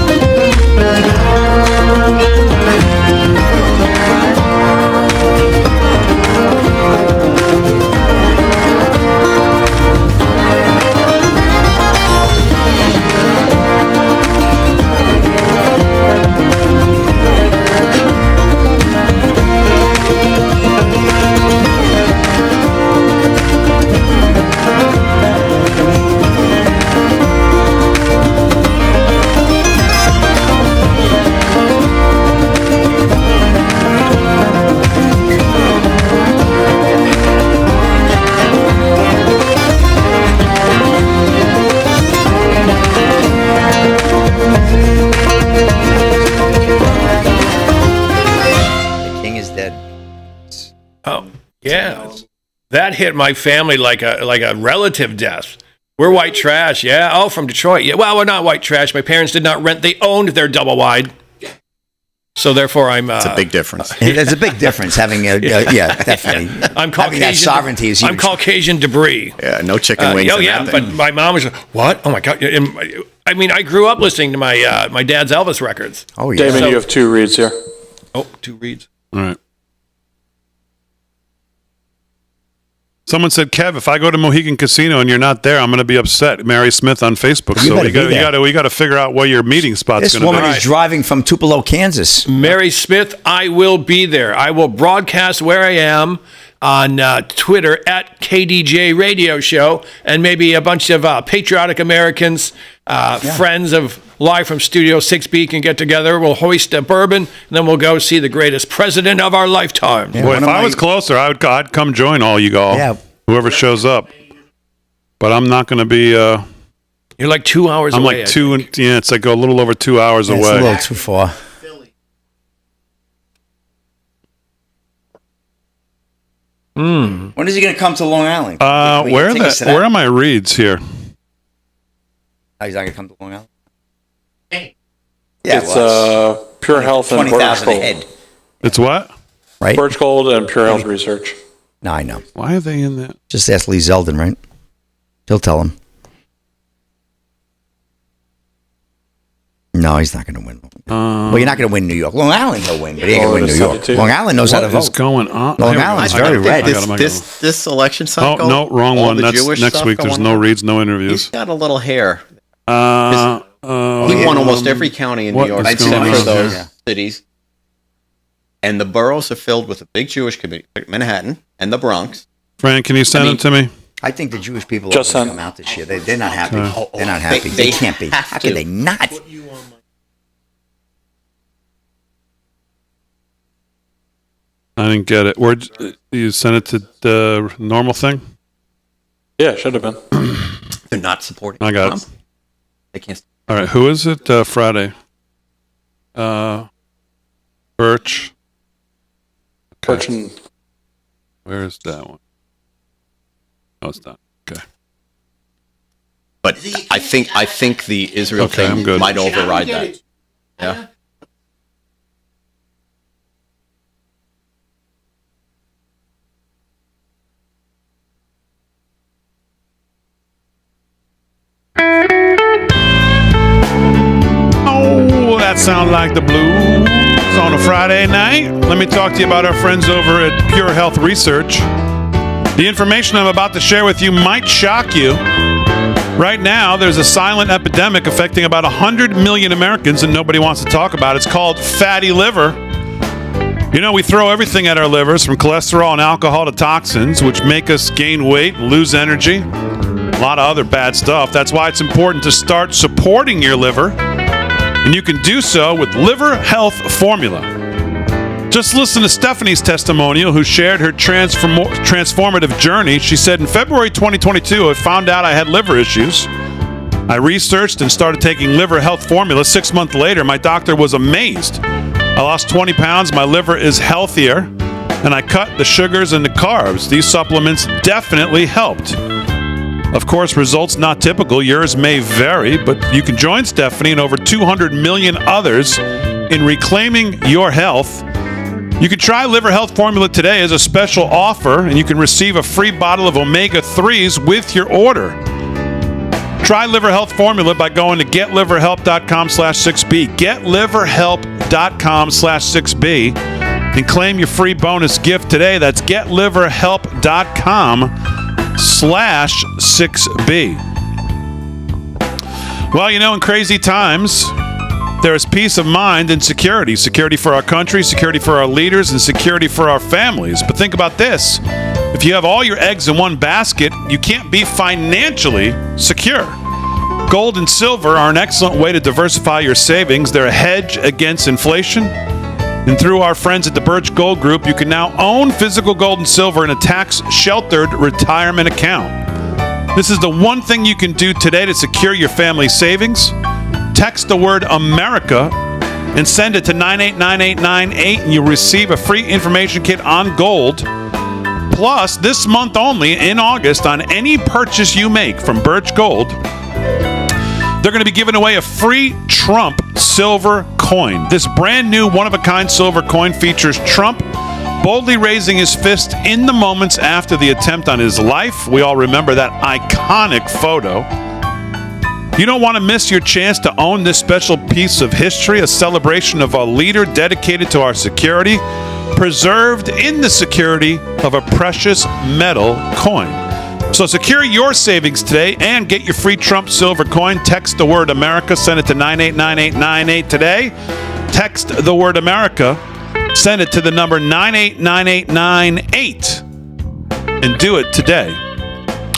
Yeah, that hit my family like a relative death. We're white trash, yeah. Oh, from Detroit, yeah. Well, we're not white trash. My parents did not rent; they owned their double wide. So therefore, I'm. It's a big difference. There's a big difference having definitely. I'm having Caucasian. that sovereignty is huge. I'm Caucasian debris. Yeah, no chicken wings. Oh in yeah, that but thing. my mom was like, "What? Oh my god!" I mean, I grew up listening to my dad's Elvis records. Oh yeah. Damon, you have 2 reads here. Oh, 2 reads. All right. Someone said, Kev, if I go to Mohegan Casino and you're not there, I'm going to be upset. Mary Smith on Facebook. You So better be there. we got to figure out where your meeting spot's This going to woman be. is driving from Tupelo, Kansas. Mary Smith, I will be there. I will broadcast where I am on Twitter at KDJ Radio Show, and maybe a bunch of patriotic Americans, friends of Live from Studio 6B can get together. We'll hoist a bourbon, and then we'll go see the greatest president of our lifetime. Yeah, Boy, one if of I my- was closer, I'd come join all you all. Yeah. Whoever shows up. But I'm not going to be. You're like 2 hours I'm away. like 2 and it's like a little over 2 hours It's a away. little too far. When is he going to come to Long Island? Can we Where get tickets to that? where are my reads here? Oh, he's not going to come to Long Island. Yeah, It's well, Pure Health and Birch 20,000 a Gold. head, It's what? right? Birch Gold and Pure Health Research. No, I know. Why are they in that? Just ask Lee Zeldin, right? He'll tell him. No, he's not going to win. Well, you're not going to win New York. Long Island, he'll win, but he ain't going to win New York. 72. Long Island knows how to What is vote. going on? Long Here we go. Island's I got very it. red. I got it, I got it. This election Oh, cycle. no, wrong all one. the That's Jewish next stuff week. There's going no on. reads, no He's interviews. got a little hair. He What won almost every county in New York is except going for on those there? cities. And the boroughs are filled with a big Jewish community, like Manhattan and the Bronx. Fran, can you send them to me? I think the Jewish people Just are going to sent. come out this year. They're not happy. Okay. They're not happy. They They can't be. have How can to. they not? I didn't get it. Where you sent it to the normal thing? Yeah, should have been. They're not supporting I got Trump. it. They can't. All right, who is it? Friday. Birch. Birch and Where is that one? No, it's not. Okay. But I think the Israel Okay, I'm thing good. might override that. Yeah. Oh, that sounds like the blues on a Friday night. Let me talk to you about our friends over at Pure Health Research. The information I'm about to share with you might shock you. Right now, there's a silent epidemic affecting about 100 million Americans, and nobody wants to talk about it. It's called fatty liver. You know, we throw everything at our livers, from cholesterol and alcohol to toxins, which make us gain weight, lose energy, a lot of other bad stuff. That's why it's important to start supporting your liver. And you can do so with Liver Health Formula. Just listen to Stephanie's testimonial, who shared her transformative journey. She said, in February 2022, I found out I had liver issues. I researched and started taking Liver Health Formula. 6 months later, my doctor was amazed. I lost 20 pounds, my liver is healthier, and I cut the sugars and the carbs. These supplements definitely helped. Of course, results not typical. Yours may vary, but you can join Stephanie and over 200 million others in reclaiming your health. You can try Liver Health Formula today as a special offer, and you can receive a free bottle of omega-3s with your order. Try Liver Health Formula by going to getliverhelp.com/6B. Getliverhelp.com/6B and claim your free bonus gift today. That's getliverhelp.com/6B. Well, you know, in crazy times, there is peace of mind and security. Security for our country, security for our leaders, and security for our families. But think about this. If you have all your eggs in one basket, you can't be financially secure. Gold and silver are an excellent way to diversify your savings. They're a hedge against inflation. And through our friends at the Birch Gold Group, you can now own physical gold and silver in a tax-sheltered retirement account. This is the one thing you can do today to secure your family savings. Text the word America and send it to 989898, and you'll receive a free information kit on gold. Plus, this month only, in August, on any purchase you make from Birch Gold, they're going to be giving away a free Trump silver coin. This brand new one-of-a-kind silver coin features Trump boldly raising his fist in the moments after the attempt on his life. We all remember that iconic photo. You don't want to miss your chance to own this special piece of history, a celebration of a leader dedicated to our security, preserved in the security of a precious metal coin. So secure your savings today and get your free Trump silver coin. Text the word America, send it to 989898 today. Text the word America, send it to the number 989898 and do it today.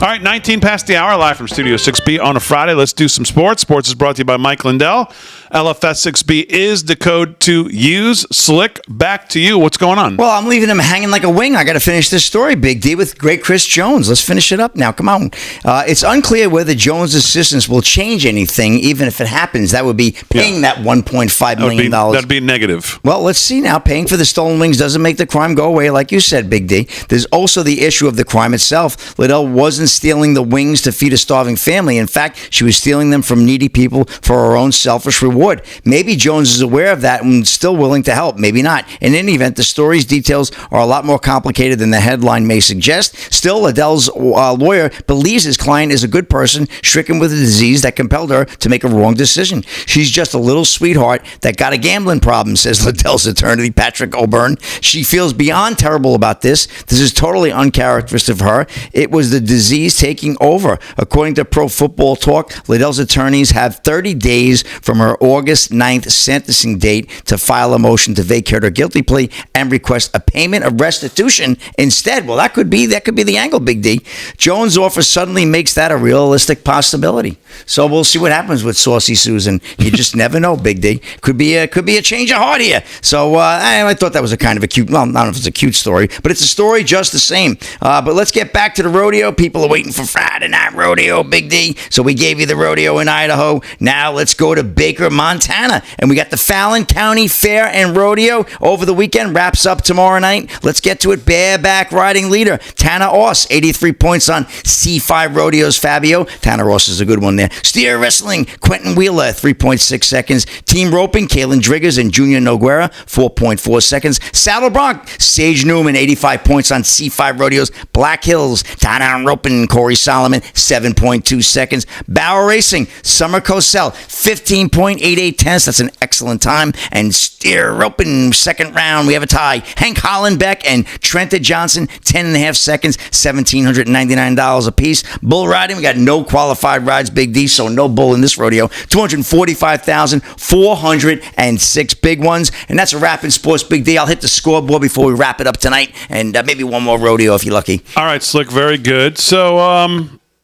All right, 19 past the hour, live from Studio 6B on a Friday. Let's do some sports. Sports is brought to you by Mike Lindell. LFS 6B is the code to use. Slick, back to you. What's going on? Well, I'm leaving him hanging like a wing. I got to finish this story, Big D, with great Chris Jones. Let's finish it up now. Come on. It's unclear whether Jones' assistance will change anything, even if it happens. That would be paying that $1.5 million. That'd be negative. Well, let's see now. Paying for the stolen wings doesn't make the crime go away, like you said, Big D. There's also the issue of the crime itself. Liddell wasn't stealing the wings to feed a starving family. In fact, she was stealing them from needy people for her own selfish reward. Maybe Jones is aware of that and still willing to help. Maybe not. In any event, the story's details are a lot more complicated than the headline may suggest. Still, Liddell's lawyer believes his client is a good person stricken with a disease that compelled her to make a wrong decision. She's just a little sweetheart that got a gambling problem, says Liddell's attorney, Patrick O'Byrne. She feels beyond terrible about this. This is totally uncharacteristic of her. It was the disease taking over. According to Pro Football Talk, Liddell's attorneys have 30 days from her August 9th sentencing date to file a motion to vacate her guilty plea and request a payment of restitution instead. Well, that could be the angle, Big D. Jones' offer suddenly makes that a realistic possibility. So we'll see what happens with Saucy Susan. You just never know, Big D. Could be a change of heart here. So I thought that was a kind of a cute, well, I don't know if it's a cute story, but it's a story just the same. But let's get back to the rodeo. People are waiting for Friday Night Rodeo, Big D. So we gave you the rodeo in Idaho. Now let's go to Baker, Montana. And we got the Fallon County Fair and Rodeo over the weekend. Wraps up tomorrow night. Let's get to it. Bareback riding leader, Tanner Oss, 83 points on C5 Rodeo's Fabio. Tanner Oss is a good one there. Steer wrestling, Quentin Wheeler, 3.6 seconds. Team roping, Kalen Driggers and Junior Noguera, 4.4 seconds. Saddle bronc, Sage Newman, 85 points on C5 Rodeo's Black Hills. Tie-down roping, Corey Solomon, 7.2 seconds. Bower racing, Summer Cosell, 15.88 tenths. That's an excellent time. And steer roping, second round, we have a tie. Hank Hollenbeck and Trenta Johnson, 10.5 seconds, $1,799 apiece. Bull riding, we got no qualified rides, Big D, so no bull in this rodeo. 245,406 big ones. And that's a wrap in sports, Big D. I'll hit the scoreboard before we wrap it up tonight. And maybe one more rodeo if you're lucky. All right, Slick, very good. So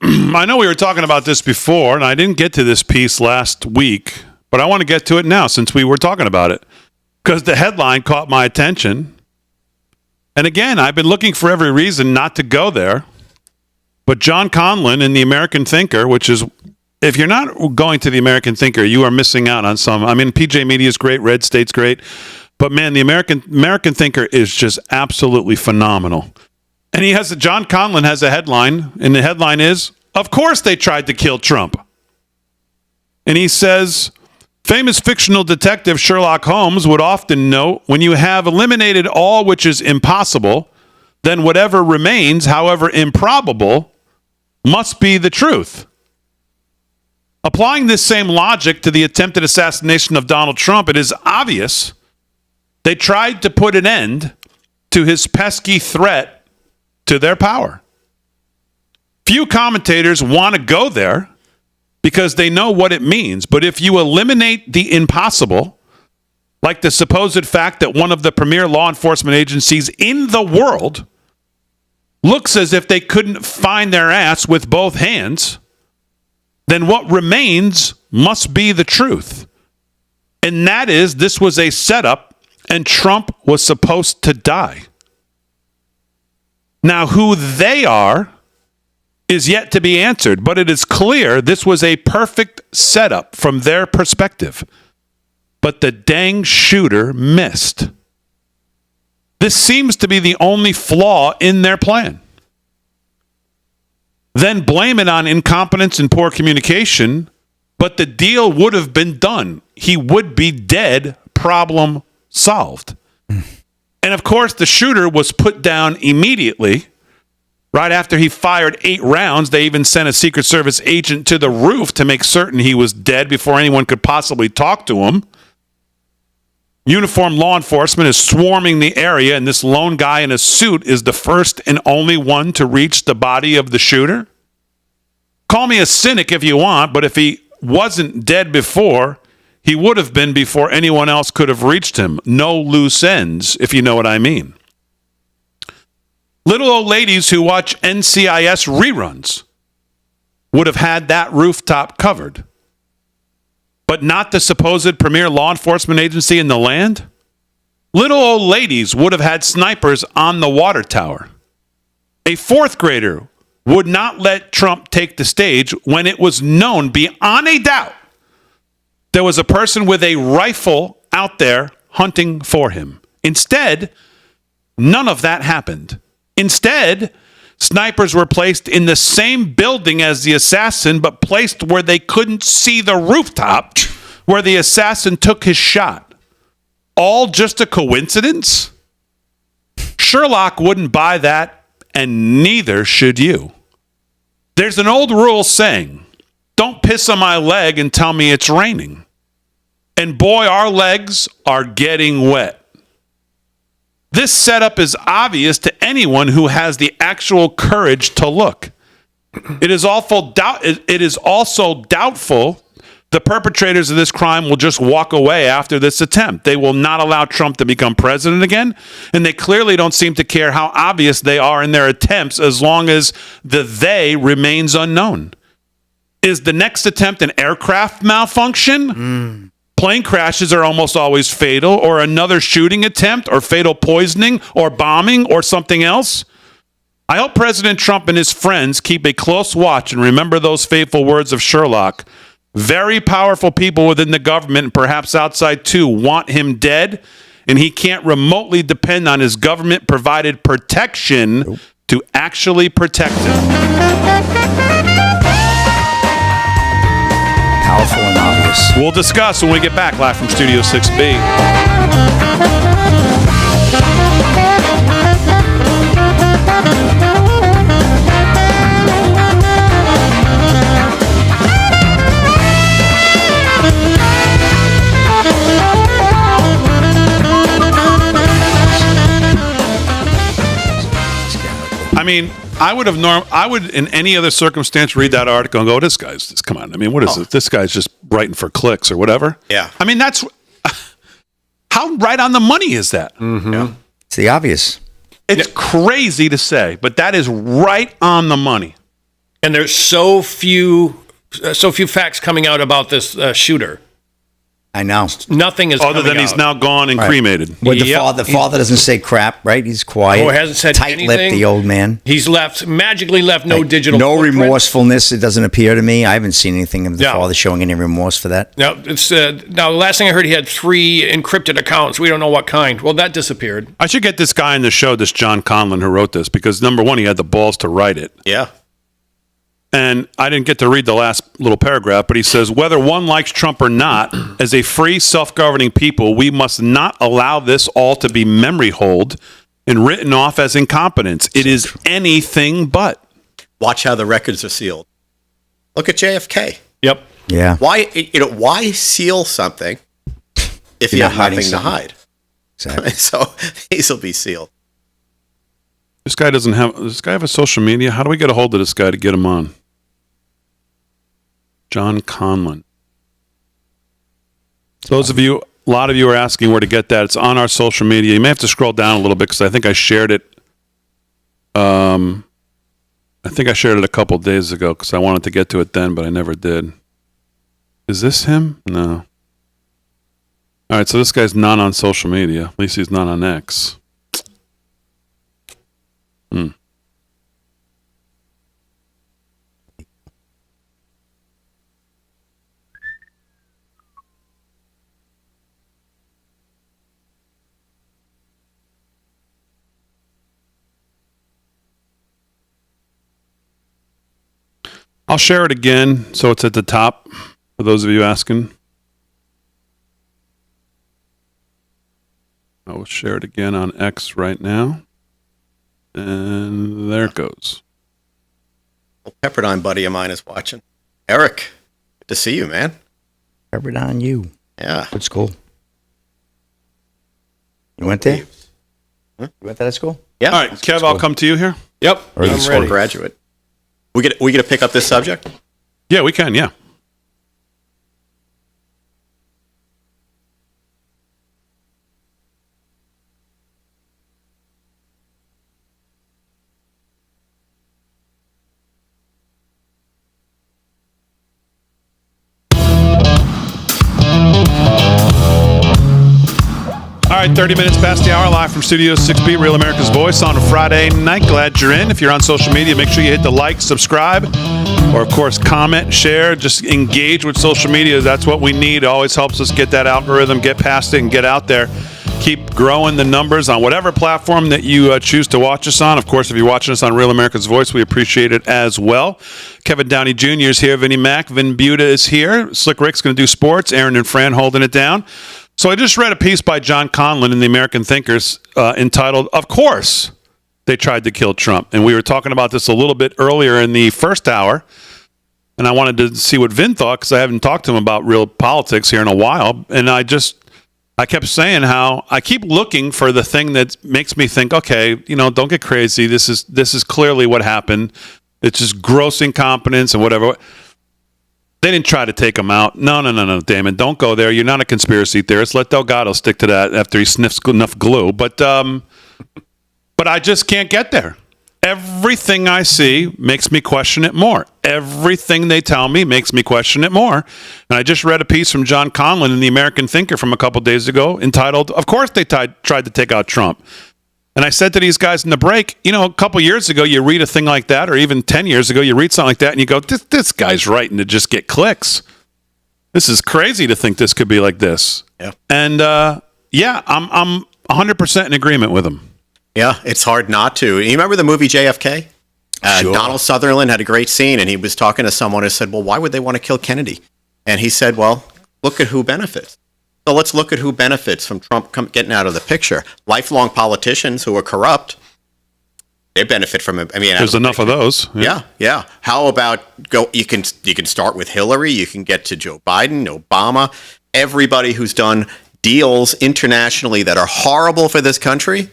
I know we were talking about this before, and I didn't get to this piece last week, but I want to get to it now since we were talking about it because the headline caught my attention. And again, I've been looking for every reason not to go there. But John Conlon in The American Thinker, which is, if you're not going to The American Thinker, you are missing out on some. I mean, PJ Media is great, Red State's great. But man, The American Thinker is just absolutely phenomenal. And John Conlon has a headline, and the headline is, "Of course they tried to kill Trump." And he says, famous fictional detective Sherlock Holmes would often note, when you have eliminated all which is impossible, then whatever remains, however improbable, must be the truth. Applying this same logic to the attempted assassination of Donald Trump, it is obvious they tried to put an end to his pesky threat to their power. Few commentators want to go there because they know what it means. But if you eliminate the impossible, like the supposed fact that one of the premier law enforcement agencies in the world looks as if they couldn't find their ass with both hands, then what remains must be the truth. And that is, this was a setup and Trump was supposed to die. Now, who they are is yet to be answered, but it is clear this was a perfect setup from their perspective. But the dang shooter missed. This seems to be the only flaw in their plan. Then blame it on incompetence and poor communication, but the deal would have been done. he would be dead. Problem solved. And of course, the shooter was put down immediately. Right after he fired 8 rounds, they even sent a Secret Service agent to the roof to make certain he was dead before anyone could possibly talk to him. Uniformed law enforcement is swarming the area, and this lone guy in a suit is the first and only one to reach the body of the shooter. Call me a cynic if you want, but if he wasn't dead before, he would have been before anyone else could have reached him. No loose ends, if you know what I mean. Little old ladies who watch NCIS reruns would have had that rooftop covered. But not the supposed premier law enforcement agency in the land? Little old ladies would have had snipers on the water tower. A 4th grader would not let Trump take the stage when it was known beyond a doubt there was a person with a rifle out there hunting for him. Instead, none of that happened. Instead, snipers were placed in the same building as the assassin, but placed where they couldn't see the rooftop where the assassin took his shot. All just a coincidence? Sherlock wouldn't buy that, and neither should you. There's an old rule saying, don't piss on my leg and tell me it's raining. And boy, our legs are getting wet. This setup is obvious to anyone who has the actual courage to look. It is also doubtful the perpetrators of this crime will just walk away after this attempt. They will not allow Trump to become president again, and they clearly don't seem to care how obvious they are in their attempts as long as the they remains unknown. Is the next attempt an aircraft malfunction? Plane crashes are almost always fatal, or another shooting attempt, or fatal poisoning, or bombing, or something else. I hope President Trump and his friends keep a close watch and remember those fateful words of Sherlock. Very powerful people within the government, and perhaps outside too, want him dead, and he can't remotely depend on his government-provided protection to actually protect him. Powerful and obvious. We'll discuss when we get back live from Studio 6B. I mean, I would in any other circumstance read that article and go, come on. I mean, what is it? This guy's just writing for clicks or whatever. Yeah. I mean, that's how right on the money is that? Mm-hmm. Yeah. It's the obvious. It's crazy to say, but that is right on the money. And there's so few facts coming out about this shooter. I know. Nothing is other than out. he's now gone and cremated. Well, the father doesn't say crap, right? He's quiet. Oh, hasn't said tight-lipped, anything. the old man. He's magically left no digital no footprint. remorsefulness. It doesn't appear to me. I haven't seen anything of the father showing any remorse for that. No, it's now the last thing I heard, he had 3 encrypted accounts. We don't know what kind. Well, that disappeared. I should get this guy in the show, this John Conlon who wrote this, because number one, he had the balls to write it. Yeah. And I didn't get to read the last little paragraph, but he says, whether one likes Trump or not, as a free, self-governing people, we must not allow this all to be memory hold and written off as incompetence. It is anything but. Watch how the records are sealed. Look at JFK. Yep. Yeah. Why seal something if you You're have not hiding nothing to something. hide? Exactly. So these will be sealed. Does this guy have a social media? How do we get a hold of this guy to get him on? John Conlon. Those of you, a lot of you are asking where to get that. It's on our social media. You may have to scroll down a little bit because I think I shared it. I think I shared it a couple days ago because I wanted to get to it then, but I never did. Is this him? No. All right, so this guy's not on social media. At least he's not on X. I'll share it again so it's at the top for those of you asking. I will share it again on X right now. And there it goes. A Pepperdine buddy of mine is watching. Eric, good to see you, man. Covered on you. Yeah. What school? You went there? You went to that school? Yeah. All right, Kev, I'll come to you here. Yep. Or is it I'm school ready. Graduate. We get to pick up this subject? Yeah, we can, yeah. All right, 30 minutes past the hour, live from Studio 6B, Real America's Voice on a Friday night. Glad you're in. If you're on social media, make sure you hit the like, subscribe, or, of course, comment, share. Just engage with social media. That's what we need. It always helps us get that algorithm, get past it, and get out there. Keep growing the numbers on whatever platform that you choose to watch us on. Of course, if you're watching us on Real America's Voice, we appreciate it as well. Kevin Downey Jr. is here. Vinnie Mac. Vin Buda is here. Slick Rick's going to do sports. Aaron and Fran holding it down. So I just read a piece by John Conlon in the American Thinkers entitled, "Of Course They Tried to Kill Trump." And we were talking about this a little bit earlier in the first hour. And I wanted to see what Vin thought because I haven't talked to him about real politics here in a while. And I kept saying how I keep looking for the thing that makes me think, okay, don't get crazy. This is clearly what happened. It's just gross incompetence and whatever. They didn't try to take him out. No, Damon, don't go there. You're not a conspiracy theorist. Let Delgado stick to that after he sniffs enough glue. But I just can't get there. Everything I see makes me question it more. Everything they tell me makes me question it more. And I just read a piece from John Conlon in the American Thinker from a couple days ago entitled, "Of Course They Tried to Take Out Trump." And I said to these guys in the break, a couple years ago, you read a thing like that, or even 10 years ago, you read something like that, and you go, this guy's writing to just get clicks. This is crazy to think this could be like this. Yeah. And, I'm 100% in agreement with him. Yeah, it's hard not to. You remember the movie JFK? Sure. Donald Sutherland had a great scene, and he was talking to someone who said, well, why would they want to kill Kennedy? And he said, well, look at who benefits. So let's look at who benefits from Trump getting out of the picture. Lifelong politicians who are corrupt, they benefit from it. I mean, there's enough of those. Yeah. How about you can start with Hillary, you can get to Joe Biden, Obama, everybody who's done deals internationally that are horrible for this country.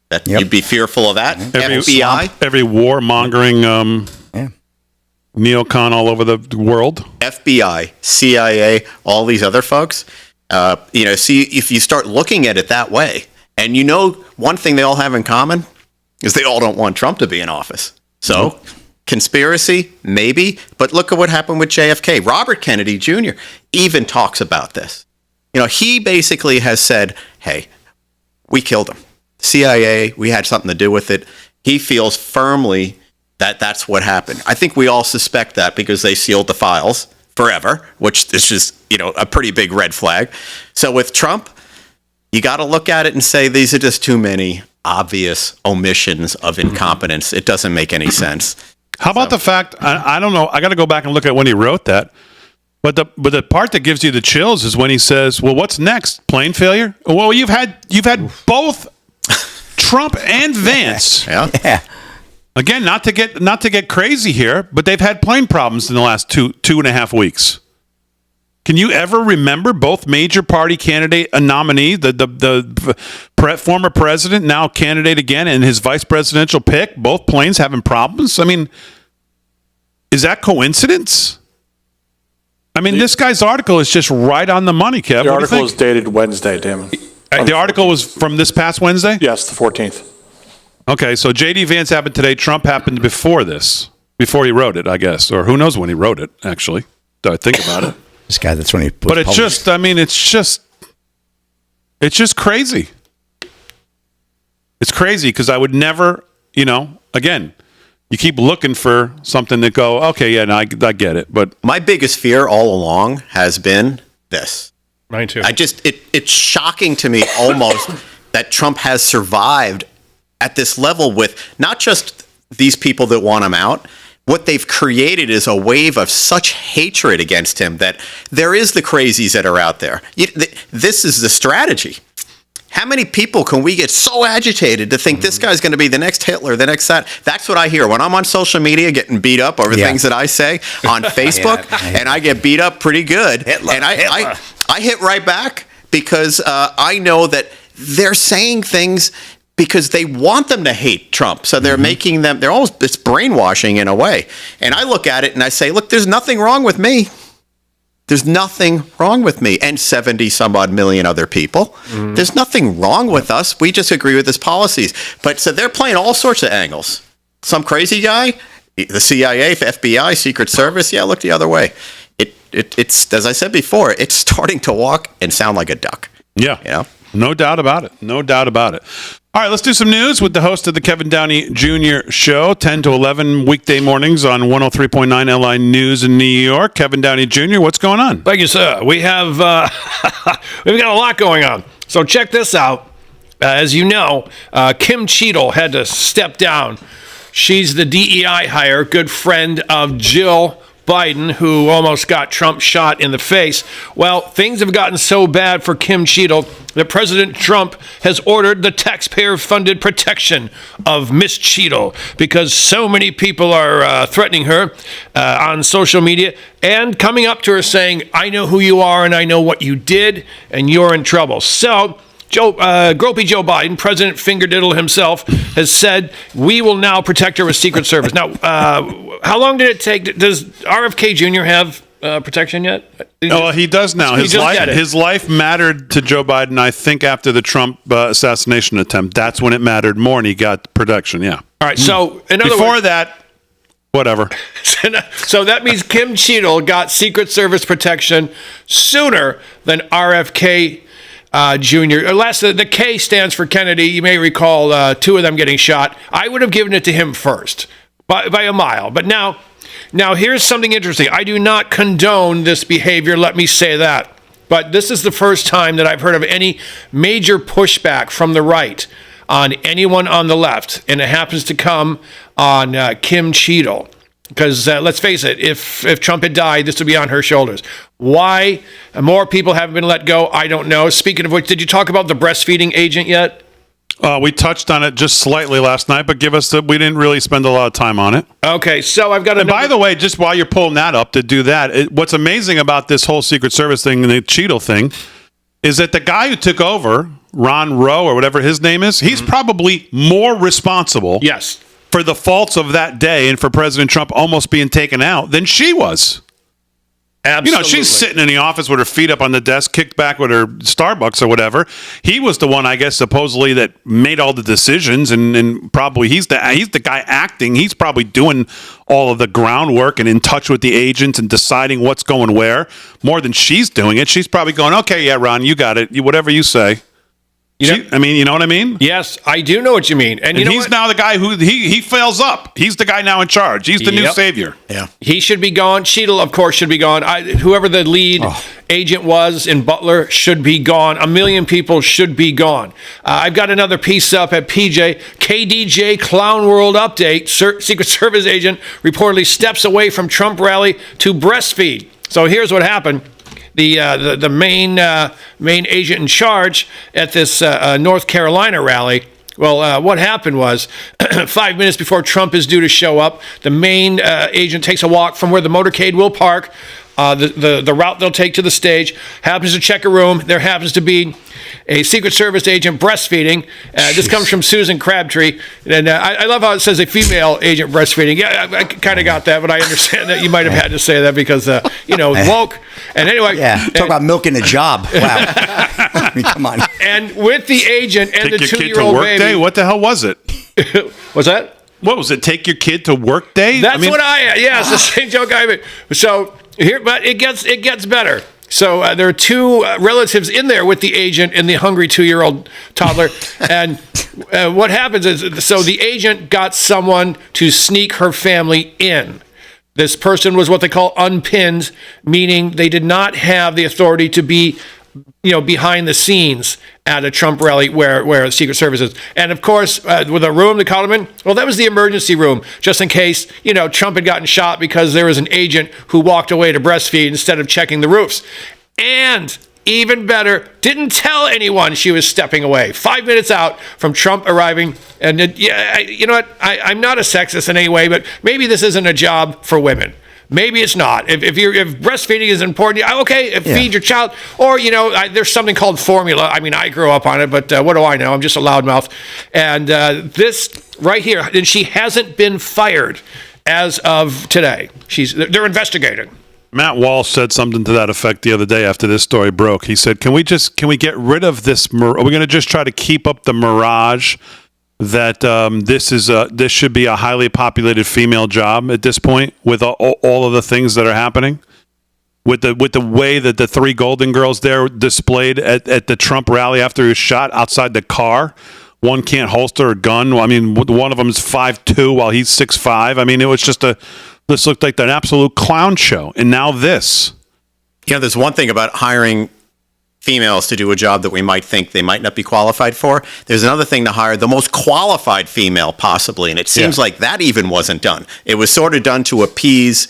That you'd be fearful of that. FBI, every warmongering neocon all over the world. FBI, CIA, all these other folks. See, if you start looking at it that way, and one thing they all have in common is they all don't want Trump to be in office. So, conspiracy, maybe, but look at what happened with JFK. Robert Kennedy Jr. even talks about this. He basically has said, hey, we killed him. CIA, we had something to do with it. He feels firmly that that's what happened. I think we all suspect that because they sealed the files forever, which is just, a pretty big red flag. So with Trump, you got to look at it and say these are just too many obvious omissions of incompetence. It doesn't make any sense. How about the fact, I don't know, I got to go back and look at when he wrote that. But the part that gives you the chills is when he says, well, what's next? Plane failure? Well, you've had both Trump and Vance. Yeah. Again, not to get crazy here, but they've had plane problems in the last two and a half weeks. Can you ever remember both major party candidate nominee, the former president, now candidate again, and his vice presidential pick, both planes having problems? I mean, is that coincidence? I mean, this guy's article is just right on the money, Kev. The article is dated Wednesday, Damon. The article was from this past Wednesday? Yes, the 14th. Okay, so J.D. Vance happened today. Trump happened before this, before he wrote it, I guess. Or who knows when he wrote it, actually. Do I think about it? This guy, that's when he But it's just, I mean, it's just crazy. It's crazy because I would never, again, you keep looking for something to go, okay, yeah, no, I get it. But my biggest fear all along has been this. Mine too. It's shocking to me almost that Trump has survived at this level with not just these people that want him out. What they've created is a wave of such hatred against him that there is the crazies that are out there. This is the strategy. How many people can we get so agitated to think this guy's going to be the next Hitler, the next that? That's what I hear when I'm on social media getting beat up over things that I say on Facebook, and I get beat up pretty good. Hitler, and I hit right back because I know that they're saying things because they want them to hate Trump. So they're making them, it's brainwashing in a way. And I look at it and I say, look, there's nothing wrong with me. There's nothing wrong with me and 70 some odd million other people. There's nothing wrong with us. We just agree with his policies. But so they're playing all sorts of angles. Some crazy guy, the CIA, FBI, Secret Service, look the other way. It's as I said before, it's starting to walk and sound like a duck. Yeah. No doubt about it. No doubt about it. All right, let's do some news with the host of the Kevin Downey Jr. Show, 10 to 11 weekday mornings on 103.9 LI News in New York. Kevin Downey Jr., what's going on? Thank you, sir. We have we've got a lot going on. So check this out. As you know, Kim Cheadle had to step down. She's the DEI hire, good friend of Jill Biden, who almost got Trump shot in the face. Well, things have gotten so bad for Kim Cheadle that President Trump has ordered the taxpayer-funded protection of Miss Cheadle because so many people are threatening her on social media and coming up to her saying, I know who you are and I know what you did and you're in trouble. So Gropey Joe Biden, President Fingerdiddle himself, has said, we will now protect her with Secret Service. Now, how long did it take? Does RFK Jr. have protection yet? He does now. His life mattered to Joe Biden, I think, after the Trump assassination attempt. That's when it mattered more, and he got protection, yeah. All right, so in other Before words, that, whatever. So that means Kim Cheadle got Secret Service protection sooner than RFK Jr. Unless the K stands for Kennedy. You may recall two of them getting shot. I would have given it to him first by a mile. But now here's something interesting. I do not condone this behavior. Let me say that. But this is the first time that I've heard of any major pushback from the right on anyone on the left. And it happens to come on Kim Cheadle. Because let's face it, if Trump had died, this would be on her shoulders. Why more people haven't been let go, I don't know. Speaking of which, did you talk about the breastfeeding agent yet? We touched on it just slightly last night, but we didn't really spend a lot of time on it. Okay, so I've got And by the way, just while you're pulling that up to do that, what's amazing about this whole Secret Service thing and the Cheadle thing is that the guy who took over, Ron Rowe or whatever his name is, he's probably more responsible. Yes. For the faults of that day and for President Trump almost being taken out than she was. Absolutely. She's sitting in the office with her feet up on the desk, kicked back with her Starbucks or whatever. He was the one, I guess, supposedly that made all the decisions, and probably he's the guy acting. He's probably doing all of the groundwork and in touch with the agents and deciding what's going where more than she's doing it. She's probably going, okay, yeah, Ron, you got it. Whatever you say. You know what I mean? Yes, I do know what you mean. And you know he's now the guy who he fails up. He's the guy now in charge. He's the new savior. Yeah. He should be gone. Cheadle, of course, should be gone. Whoever the lead agent was in Butler should be gone. 1 million people should be gone. I've got another piece up at PJ. KDJ Clown World Update. Secret Service agent reportedly steps away from Trump rally to breastfeed. So here's what happened. The main agent in charge at this North Carolina rally. Well, what happened was 5 minutes before Trump is due to show up, the main agent takes a walk from where the motorcade will park, the route they'll take to the stage, happens to check a room. There happens to be a Secret Service agent breastfeeding. This comes from Susan Crabtree. And I love how it says a female agent breastfeeding. Yeah, I kind of got that, but I understand that you might have had to say that because, woke. And anyway. Yeah, talk about milking a job. Wow. I mean, come on. And with the agent and Take the your kid to 2-year-old work baby. day? What the hell was it? What's that? What was it? Take your kid to work day? That's it's the same joke I made. So here, but it gets better. So there are two relatives in there with the agent and the hungry 2-year-old toddler. And what happens is, so the agent got someone to sneak her family in. This person was what they call unpinned, meaning they did not have the authority to be, behind the scenes at a Trump rally where the Secret Service is. And of course, with a room to call him in, well, that was the emergency room, just in case, Trump had gotten shot because there was an agent who walked away to breastfeed instead of checking the roofs. And even better, didn't tell anyone she was stepping away. 5 minutes out from Trump arriving. And you know what? I'm not a sexist in any way, but maybe this isn't a job for women. Maybe it's not. If breastfeeding is important, okay, feed your child. Or, there's something called formula. I mean, I grew up on it, but what do I know? I'm just a loudmouth. And this right here, and she hasn't been fired as of today. They're investigating. Matt Walsh said something to that effect the other day after this story broke. He said, can we get rid of this? Are we going to just try to keep up the mirage that this should be a highly populated female job at this point with all of the things that are happening? With the way that the three Golden Girls there displayed at the Trump rally after he was shot outside the car. One can't holster a gun. I mean, one of them is 5'2", while he's 6'5". I mean, it was just this looked like an absolute clown show. And now this. There's one thing about hiring females to do a job that we might think they might not be qualified for. There's another thing to hire the most qualified female possibly. And it seems like that even wasn't done. It was sort of done to appease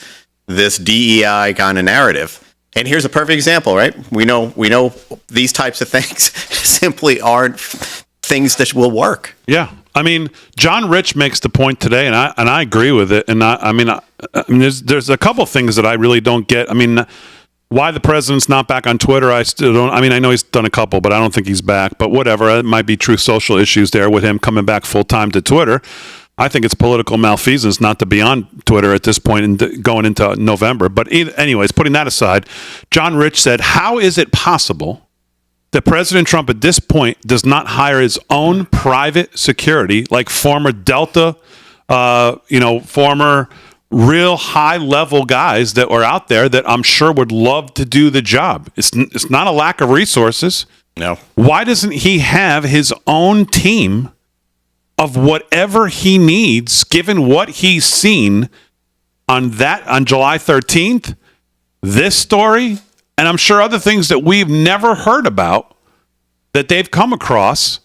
this DEI kind of narrative. And here's a perfect example, right? We know these types of things simply aren't things that will work. Yeah. I mean, John Rich makes the point today, and I agree with it. And I mean, there's a couple things that I really don't get. I mean, why the president's not back on Twitter, I still don't. I mean, I know he's done a couple, but I don't think he's back. But whatever, it might be true social issues there with him coming back full time to Twitter. I think it's political malfeasance not to be on Twitter at this point and going into November. But anyways, putting that aside, John Rich said, "How is it possible that President Trump at this point does not hire his own private security, like former Delta, former real high-level guys that were out there that I'm sure would love to do the job? It's not a lack of resources. No. Why doesn't he have his own team of whatever he needs, given what he's seen on July 13th, this story, and I'm sure other things that we've never heard about that they've come across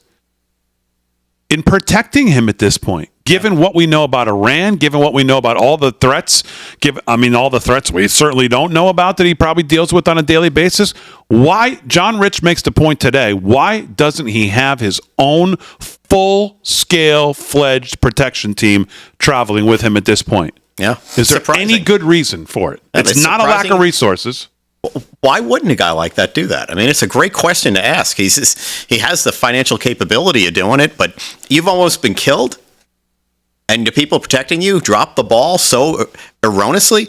in protecting him at this point, given what we know about Iran, given what we know about all the threats, all the threats we certainly don't know about that he probably deals with on a daily basis. Why, John Rich makes the point today, why doesn't he have his own full-scale, fledged protection team traveling with him at this point? Yeah. Is there any good reason for it? It's not a lack of resources. Why wouldn't a guy like that do that? I mean, it's a great question to ask. He has the financial capability of doing it, but you've almost been killed, and the people protecting you drop the ball so erroneously.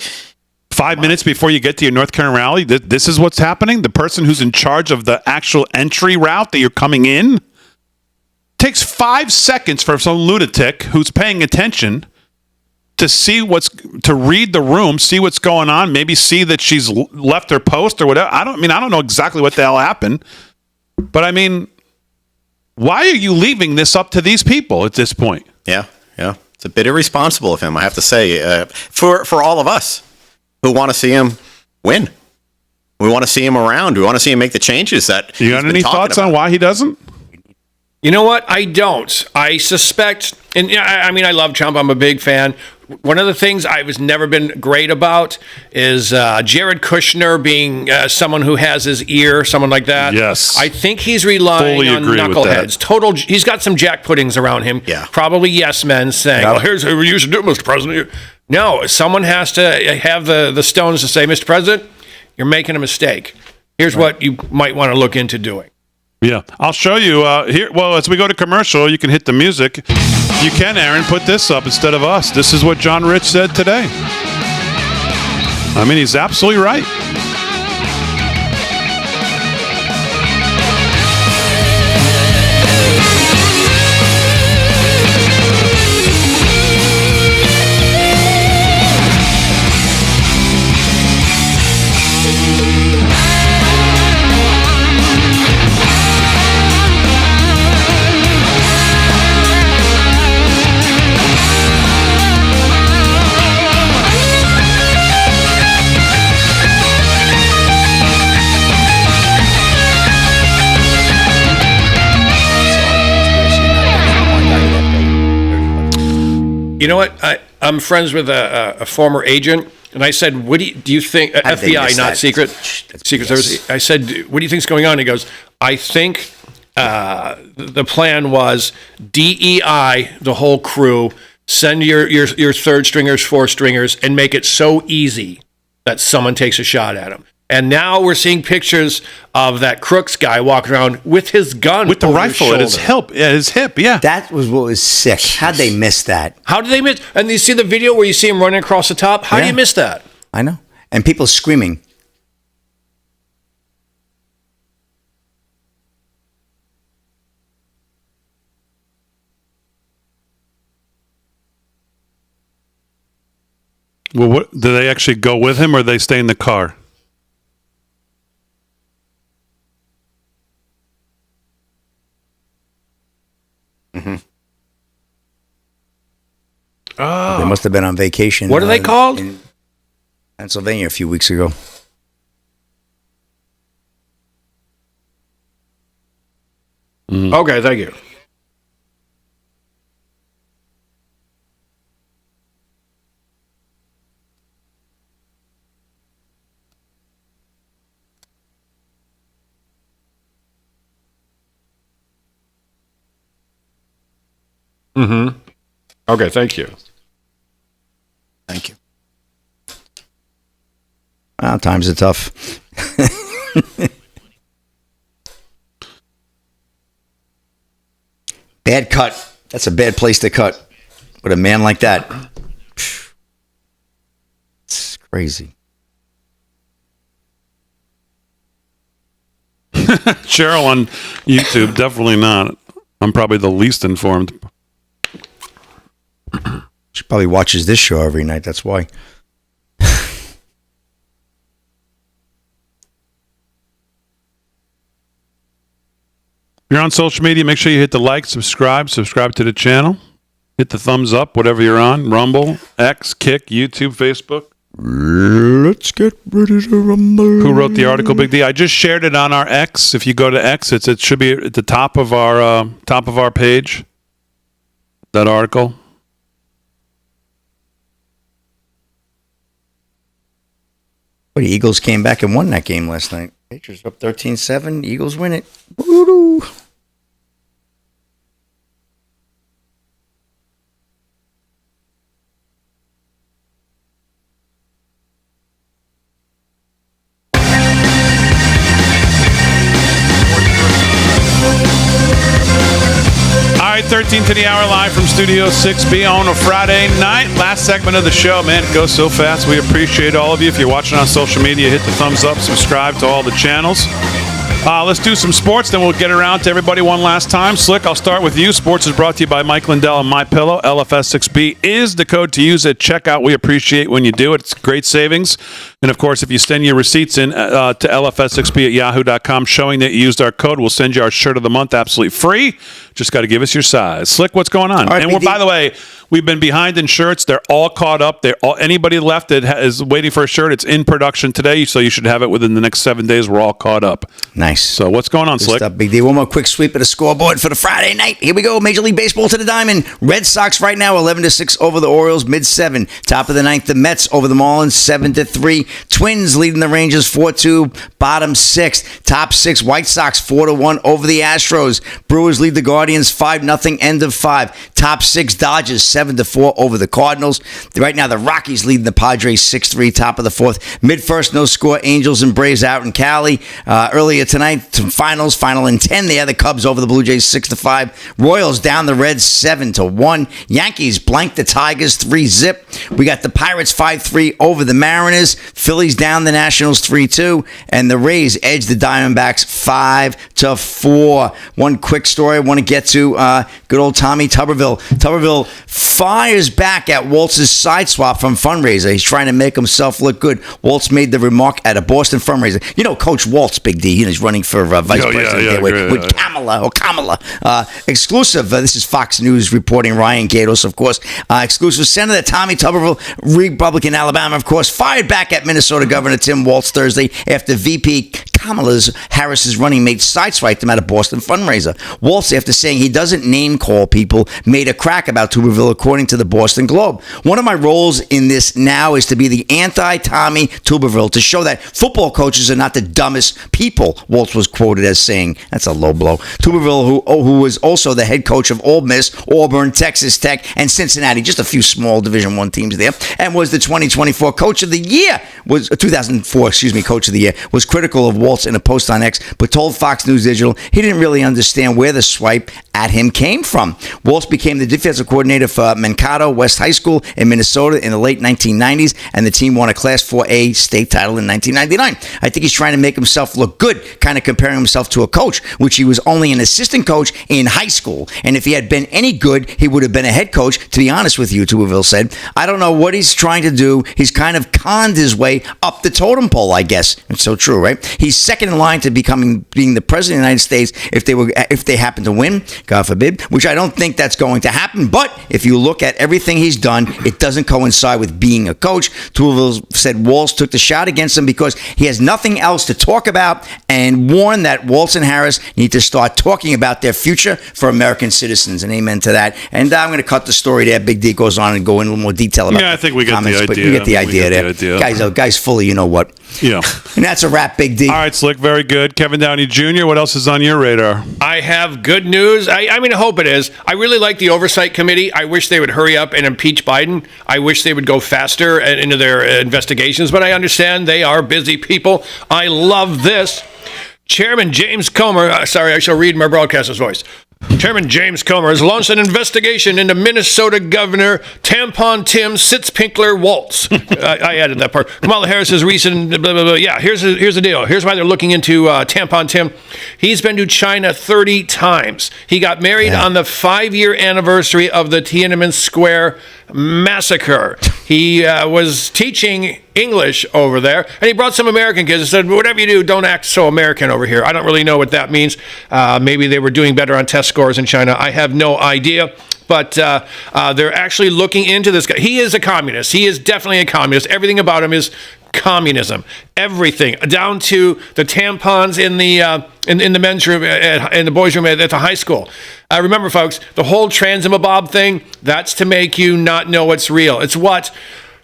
5 minutes before you get to your North Carolina rally, this is what's happening? The person who's in charge of the actual entry route that you're coming in takes 5 seconds for some lunatic who's paying attention to read the room, see what's going on, maybe see that she's left her post or whatever. I don't know exactly what the hell happened, but I mean, why are you leaving this up to these people at this point? Yeah. It's a bit irresponsible of him, I have to say, for all of us who want to see him win. We want to see him around. We want to see him make the changes that you got any thoughts on why he doesn't? You know what? I don't. I suspect, and I mean, I love Trump. I'm a big fan. One of the things I was never been great about is Jared Kushner being someone who has his ear, someone like that. Yes. I think he's relying on knuckleheads. He's got some jack puddings around him. Yeah. Probably yes men saying, well, here's what you should do, Mr. President. No, someone has to have the stones to say, Mr. President, you're making a mistake. Here's what you might want to look into doing. Yeah, I'll show you here. Well, as we go to commercial, you can hit the music. You can, Aaron, put this up instead of us. This is what John Rich said today. I mean, he's absolutely right. You know what? I'm friends with a former agent and I said, "What do you think?" How did they FBI, miss not that? Secret That's Service. BS. I said, "What do you think's going on?" He goes, "I think the plan was DEI the whole crew, send your third stringers, fourth stringers, and make it so easy that someone takes a shot at him." And now we're seeing pictures of that Crooks guy walking around with his gun, with the over rifle at his hip. Yeah. That was what was sick. How'd they miss that? How did they miss? And you see the video where you see him running across the top. How do Yeah. you miss that? I know. And people screaming. Well, what do they actually go with him, or they stay in the car? They must have been on vacation. What are they called? In Pennsylvania a few weeks ago. Okay, thank you. Okay, thank you. Thank you. Well, times are tough. Bad cut. That's a bad place to cut with a man like that. It's crazy. Cheryl on YouTube, definitely not. I'm probably the least informed. She probably watches this show every night. That's why. If you're on social media, make sure you hit the like, subscribe to the channel. Hit the thumbs up, whatever you're on. Rumble, X, Kick, YouTube, Facebook. Let's get ready to rumble. Who wrote the article, Big D? I just shared it on our X. If you go to X, it should be at the top of our page. That article. The Eagles came back and won that game last night. Patriots up 13-7. Eagles win it. Woo-hoo. All right, 13 to the hour live from Studio 6B on a Friday night. Last segment of the show, man. It goes so fast. We appreciate all of you. If you're watching on social media, hit the thumbs up, subscribe to all the channels. Let's do some sports, then we'll get around to everybody one last time. Slick, I'll start with you. Sports is brought to you by Mike Lindell and MyPillow. LFS6B is the code to use at checkout. We appreciate when you do it. It's great savings. And, of course, if you send your receipts in to LFS6B at yahoo.com showing that you used our code, we'll send you our shirt of the month absolutely free. Just got to give us your size. Slick, what's going on? All right, And by the way, we've been behind in shirts. They're all caught up. Anybody left that is waiting for a shirt, it's in production today, so you should have it within the next 7 days. We're all caught up. Nice. So what's going on, Good Slick? stuff, Big D. One more quick sweep of the scoreboard for the Friday night. Here we go. Major League Baseball to the diamond. Red Sox right now 11-6 over the Orioles, mid-7. Top of the ninth, the Mets over the Marlins 7-3. Twins leading the Rangers 4-2. Bottom 6. Top 6, White Sox 4-1 over the Astros. Brewers lead the Guardians 5-0. End of 5. Top 6, Dodgers 7-4 over the Cardinals. Right now, the Rockies leading the Padres 6-3. Top of the 4th. Mid-first, no score. Angels and Braves out in Cali. Earlier tonight, some finals. Final in 10. They had the Cubs over the Blue Jays 6-5. Royals down the Reds 7-1. Yankees blank the Tigers 3-0. We got the Pirates 5-3 over the Mariners. Phillies down the Nationals 3-2. And the Rays edge the Diamondbacks 5-4. One quick story I want to get to. Good old Tommy Tuberville. Tuberville fires back at Waltz's side swap from fundraiser. He's trying to make himself look good. Waltz made the remark at a Boston fundraiser. You know, Coach Waltz, Big D, he's running for vice president there with Kamala. Exclusive. This is Fox News reporting. Ryan Gatos, of course. Exclusive. Senator Tommy Tuberville, Republican Alabama, of course, fired back at Minnesota Governor Tim Walz Thursday after VP Kamala Harris's running mate sideswiped him at a Boston fundraiser. Walz, after saying he doesn't name call people made a crack about Tuberville, according to the Boston Globe. One of my roles in this now is to be the anti-Tommy Tuberville, to show that football coaches are not the dumbest people, Waltz was quoted as saying. That's a low blow. Tuberville, who was also the head coach of Ole Miss, Auburn, Texas Tech, and Cincinnati, just a few small Division I teams there, and was the 2024 Coach of the Year, was 2004, Coach of the Year, was critical of Waltz in a post on X, but told Fox News Digital he didn't really understand where the swipe at him came from. Waltz became the defensive coordinator for Mankato West High School in Minnesota in the late 1990s, and the team won a Class 4A state title in 1999. I think he's trying to make himself look good, kind of comparing himself to a coach, which he was only an assistant coach in high school. And if he had been any good, he would have been a head coach, to be honest with you, Tuberville said. I don't know what he's trying to do. He's kind of conned his way up the totem pole, I guess. It's so true, right? He's second in line to being the president of the United States if they happen to win, God forbid, which I don't think that's going to happen. But if you look at everything he's done, it doesn't coincide with being a coach. Tuberville said Waltz took the shot against him because he has nothing else to talk about, and warned that Waltz and Harris need to start talking about their future for American citizens. And amen to that. And I'm going to cut the story there. Big D goes on and go in a little more detail about I think we get comments, the but idea. you get the idea there. Guys fully, you know what. Yeah. And that's a wrap, Big D. All right, Slick, very good. Kevin Downey Jr., what else is on your radar? I have good news. I mean, I hope it is. I really like the Oversight Committee. I wish they would hurry up and impeach Biden. I wish they would go faster into their investigations, but I understand they are busy people. I love this. Chairman James Comer, I shall read my broadcaster's voice. Chairman James Comer has launched an investigation into Minnesota Governor Tampon Tim Sitzpinkler Waltz. I added that part. Kamala Harris's recent blah, blah, blah. Yeah, here's the deal. Here's why they're looking into Tampon Tim. He's been to China 30 times. He got married on the 5-year anniversary of the Tiananmen Square massacre. He was teaching English over there, and he brought some American kids and said, whatever you do, don't act so American over here. I don't really know what that means. Maybe they were doing better on test scores in China. I have no idea. But they're actually looking into this guy. He is a communist. He is definitely a communist. Everything about him is communism. Everything, down to the tampons in the men's room, in the boys' room at the high school. Remember, folks, the whole transimobob thing, that's to make you not know what's real. It's what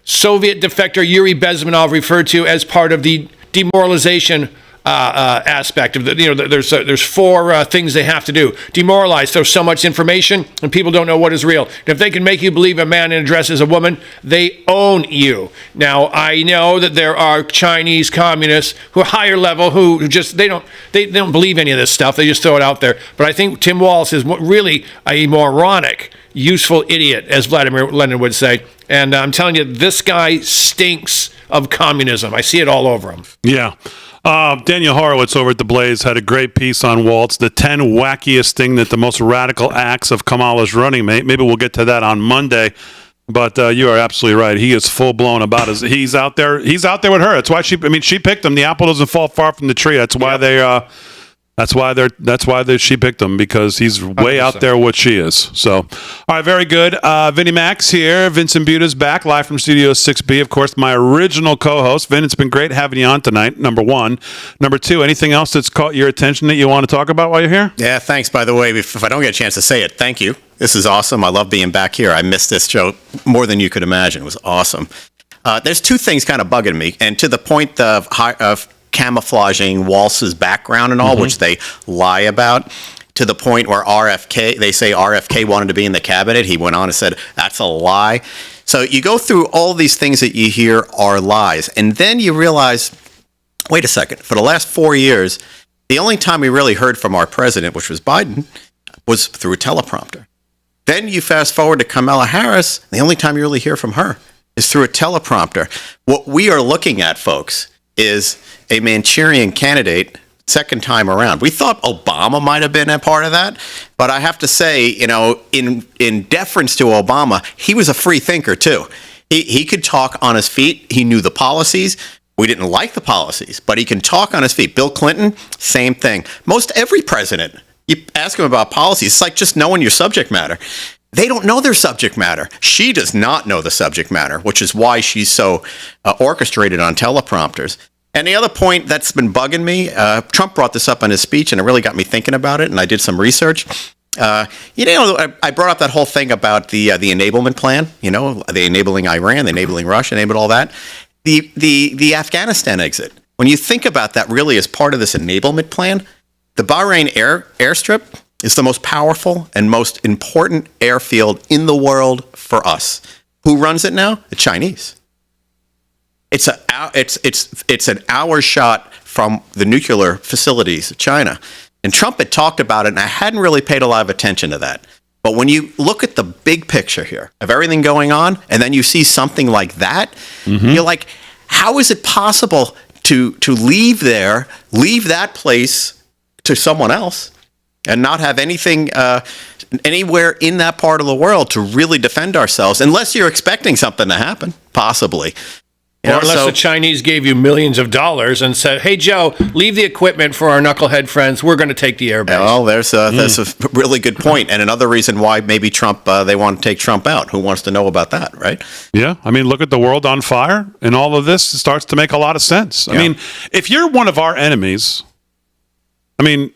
Soviet defector Yuri Bezmenov referred to as part of the demoralization aspect of there's 4 things they have to do. Demoralize. There's so much information and people don't know what is real. And if they can make you believe a man in a dress is a woman, they own you. Now, I know that there are Chinese communists who are higher level who just they don't believe any of this stuff. They just throw it out there. But I think Tim Waltz is really a moronic, useful idiot, as Vladimir Lenin would say. And I'm telling you, this guy stinks of communism. I see it all over him. Yeah. Daniel Horowitz over at The Blaze had a great piece on Waltz, the 10 wackiest thing that the most radical acts of Kamala's running mate. Maybe we'll get to that on Monday. But you are absolutely right. He is full blown about his. He's out there with her. That's why she picked him. The apple doesn't fall far from the tree. That's why she picked him, because he's way 100%. Out there what she is. So, all right, very good. Vinnie Max here. Vincent Buta's back live from Studio 6B. Of course, my original co-host. Vin, it's been great having you on tonight, number 1. Number 2, anything else that's caught your attention that you want to talk about while you're here? Yeah, thanks. By the way, if I don't get a chance to say it, thank you. This is awesome. I love being back here. I missed this show more than you could imagine. It was awesome. There's 2 things kind of bugging me, and to the point of camouflaging Waltz's background and all, which they lie about, to the point where they say RFK wanted to be in the cabinet. He went on and said, that's a lie. So you go through all these things that you hear are lies, and then you realize, wait a second, for the last 4 years, the only time we really heard from our president, which was Biden, was through a teleprompter. Then you fast forward to Kamala Harris, the only time you really hear from her is through a teleprompter. What we are looking at, folks, is a Manchurian candidate second time around. We thought Obama might have been a part of that, but I have to say, in deference to Obama, he was a free thinker too. He could talk on his feet. He knew the policies. We didn't like the policies, but he can talk on his feet. Bill Clinton, same thing. Most every president, you ask him about policies, it's like just knowing your subject matter. They don't know their subject matter. She does not know the subject matter, which is why she's so orchestrated on teleprompters. And the other point that's been bugging me, Trump brought this up in his speech, and it really got me thinking about it, and I did some research. I brought up that whole thing about the enablement plan. The enabling Iran, the enabling Russia, enabling all that. The Afghanistan exit. When you think about that, really as part of this enablement plan, the Bahrain airstrip is the most powerful and most important airfield in the world for us. Who runs it now? The Chinese. It's an hour shot from the nuclear facilities of China. And Trump had talked about it, and I hadn't really paid a lot of attention to that. But when you look at the big picture here of everything going on, and then you see something like that, you're like, how is it possible to leave that place to someone else and not have anything anywhere in that part of the world to really defend ourselves, unless you're expecting something to happen, possibly. Or unless the Chinese gave you millions of dollars and said, hey, Joe, leave the equipment for our knucklehead friends. We're going to take the airbase. Well, that's a really good point. And another reason why maybe Trump, they want to take Trump out. Who wants to know about that, right? Yeah. I mean, look at the world on fire, and all of this starts to make a lot of sense. Yeah. I mean, if you're one of our enemies, I mean,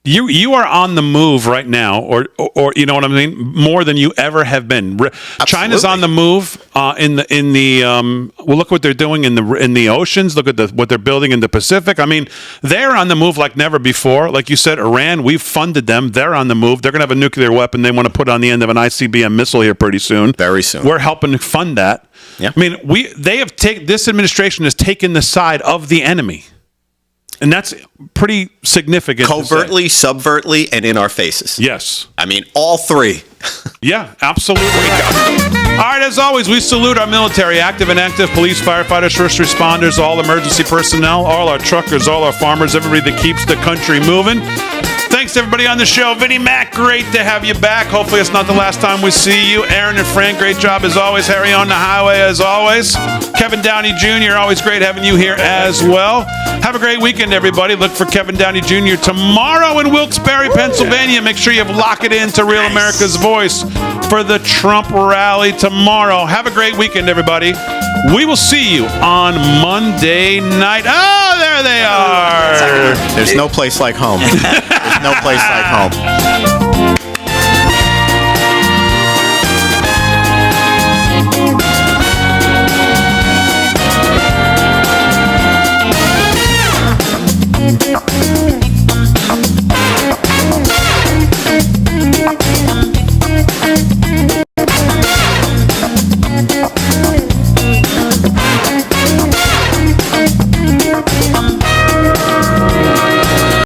you are on the move right now, or you know what I mean, more than you ever have been. China's on the move in the well, look what they're doing in the oceans. Look at what they're building in the Pacific. I mean, they're on the move like never before. Like you said, Iran, we've funded them. They're on the move. They're going to have a nuclear weapon they want to put on the end of an ICBM missile here pretty soon. Very soon. We're helping to fund that. Yeah. I mean, this administration has taken the side of the enemy. And that's pretty significant. Covertly, subvertly, and in our faces. Yes. I mean, all three. Yeah, absolutely. All right, as always, we salute our military, active and active, police, firefighters, first responders, all emergency personnel, all our truckers, all our farmers, everybody that keeps the country moving. Thanks to everybody on the show. Vinnie Mac, great to have you back. Hopefully it's not the last time we see you. Aaron and Frank, great job as always. Harry on the highway as always. Kevin Downey Jr., always great having you here as well. Have a great weekend, everybody. Look for Kevin Downey Jr. tomorrow in Wilkes-Barre, Pennsylvania. Make sure you lock it in to Real America's Voice for the Trump rally tomorrow. Have a great weekend, everybody. We will see you on Monday night. Oh, there they are. There's no place like home. There's no place like home.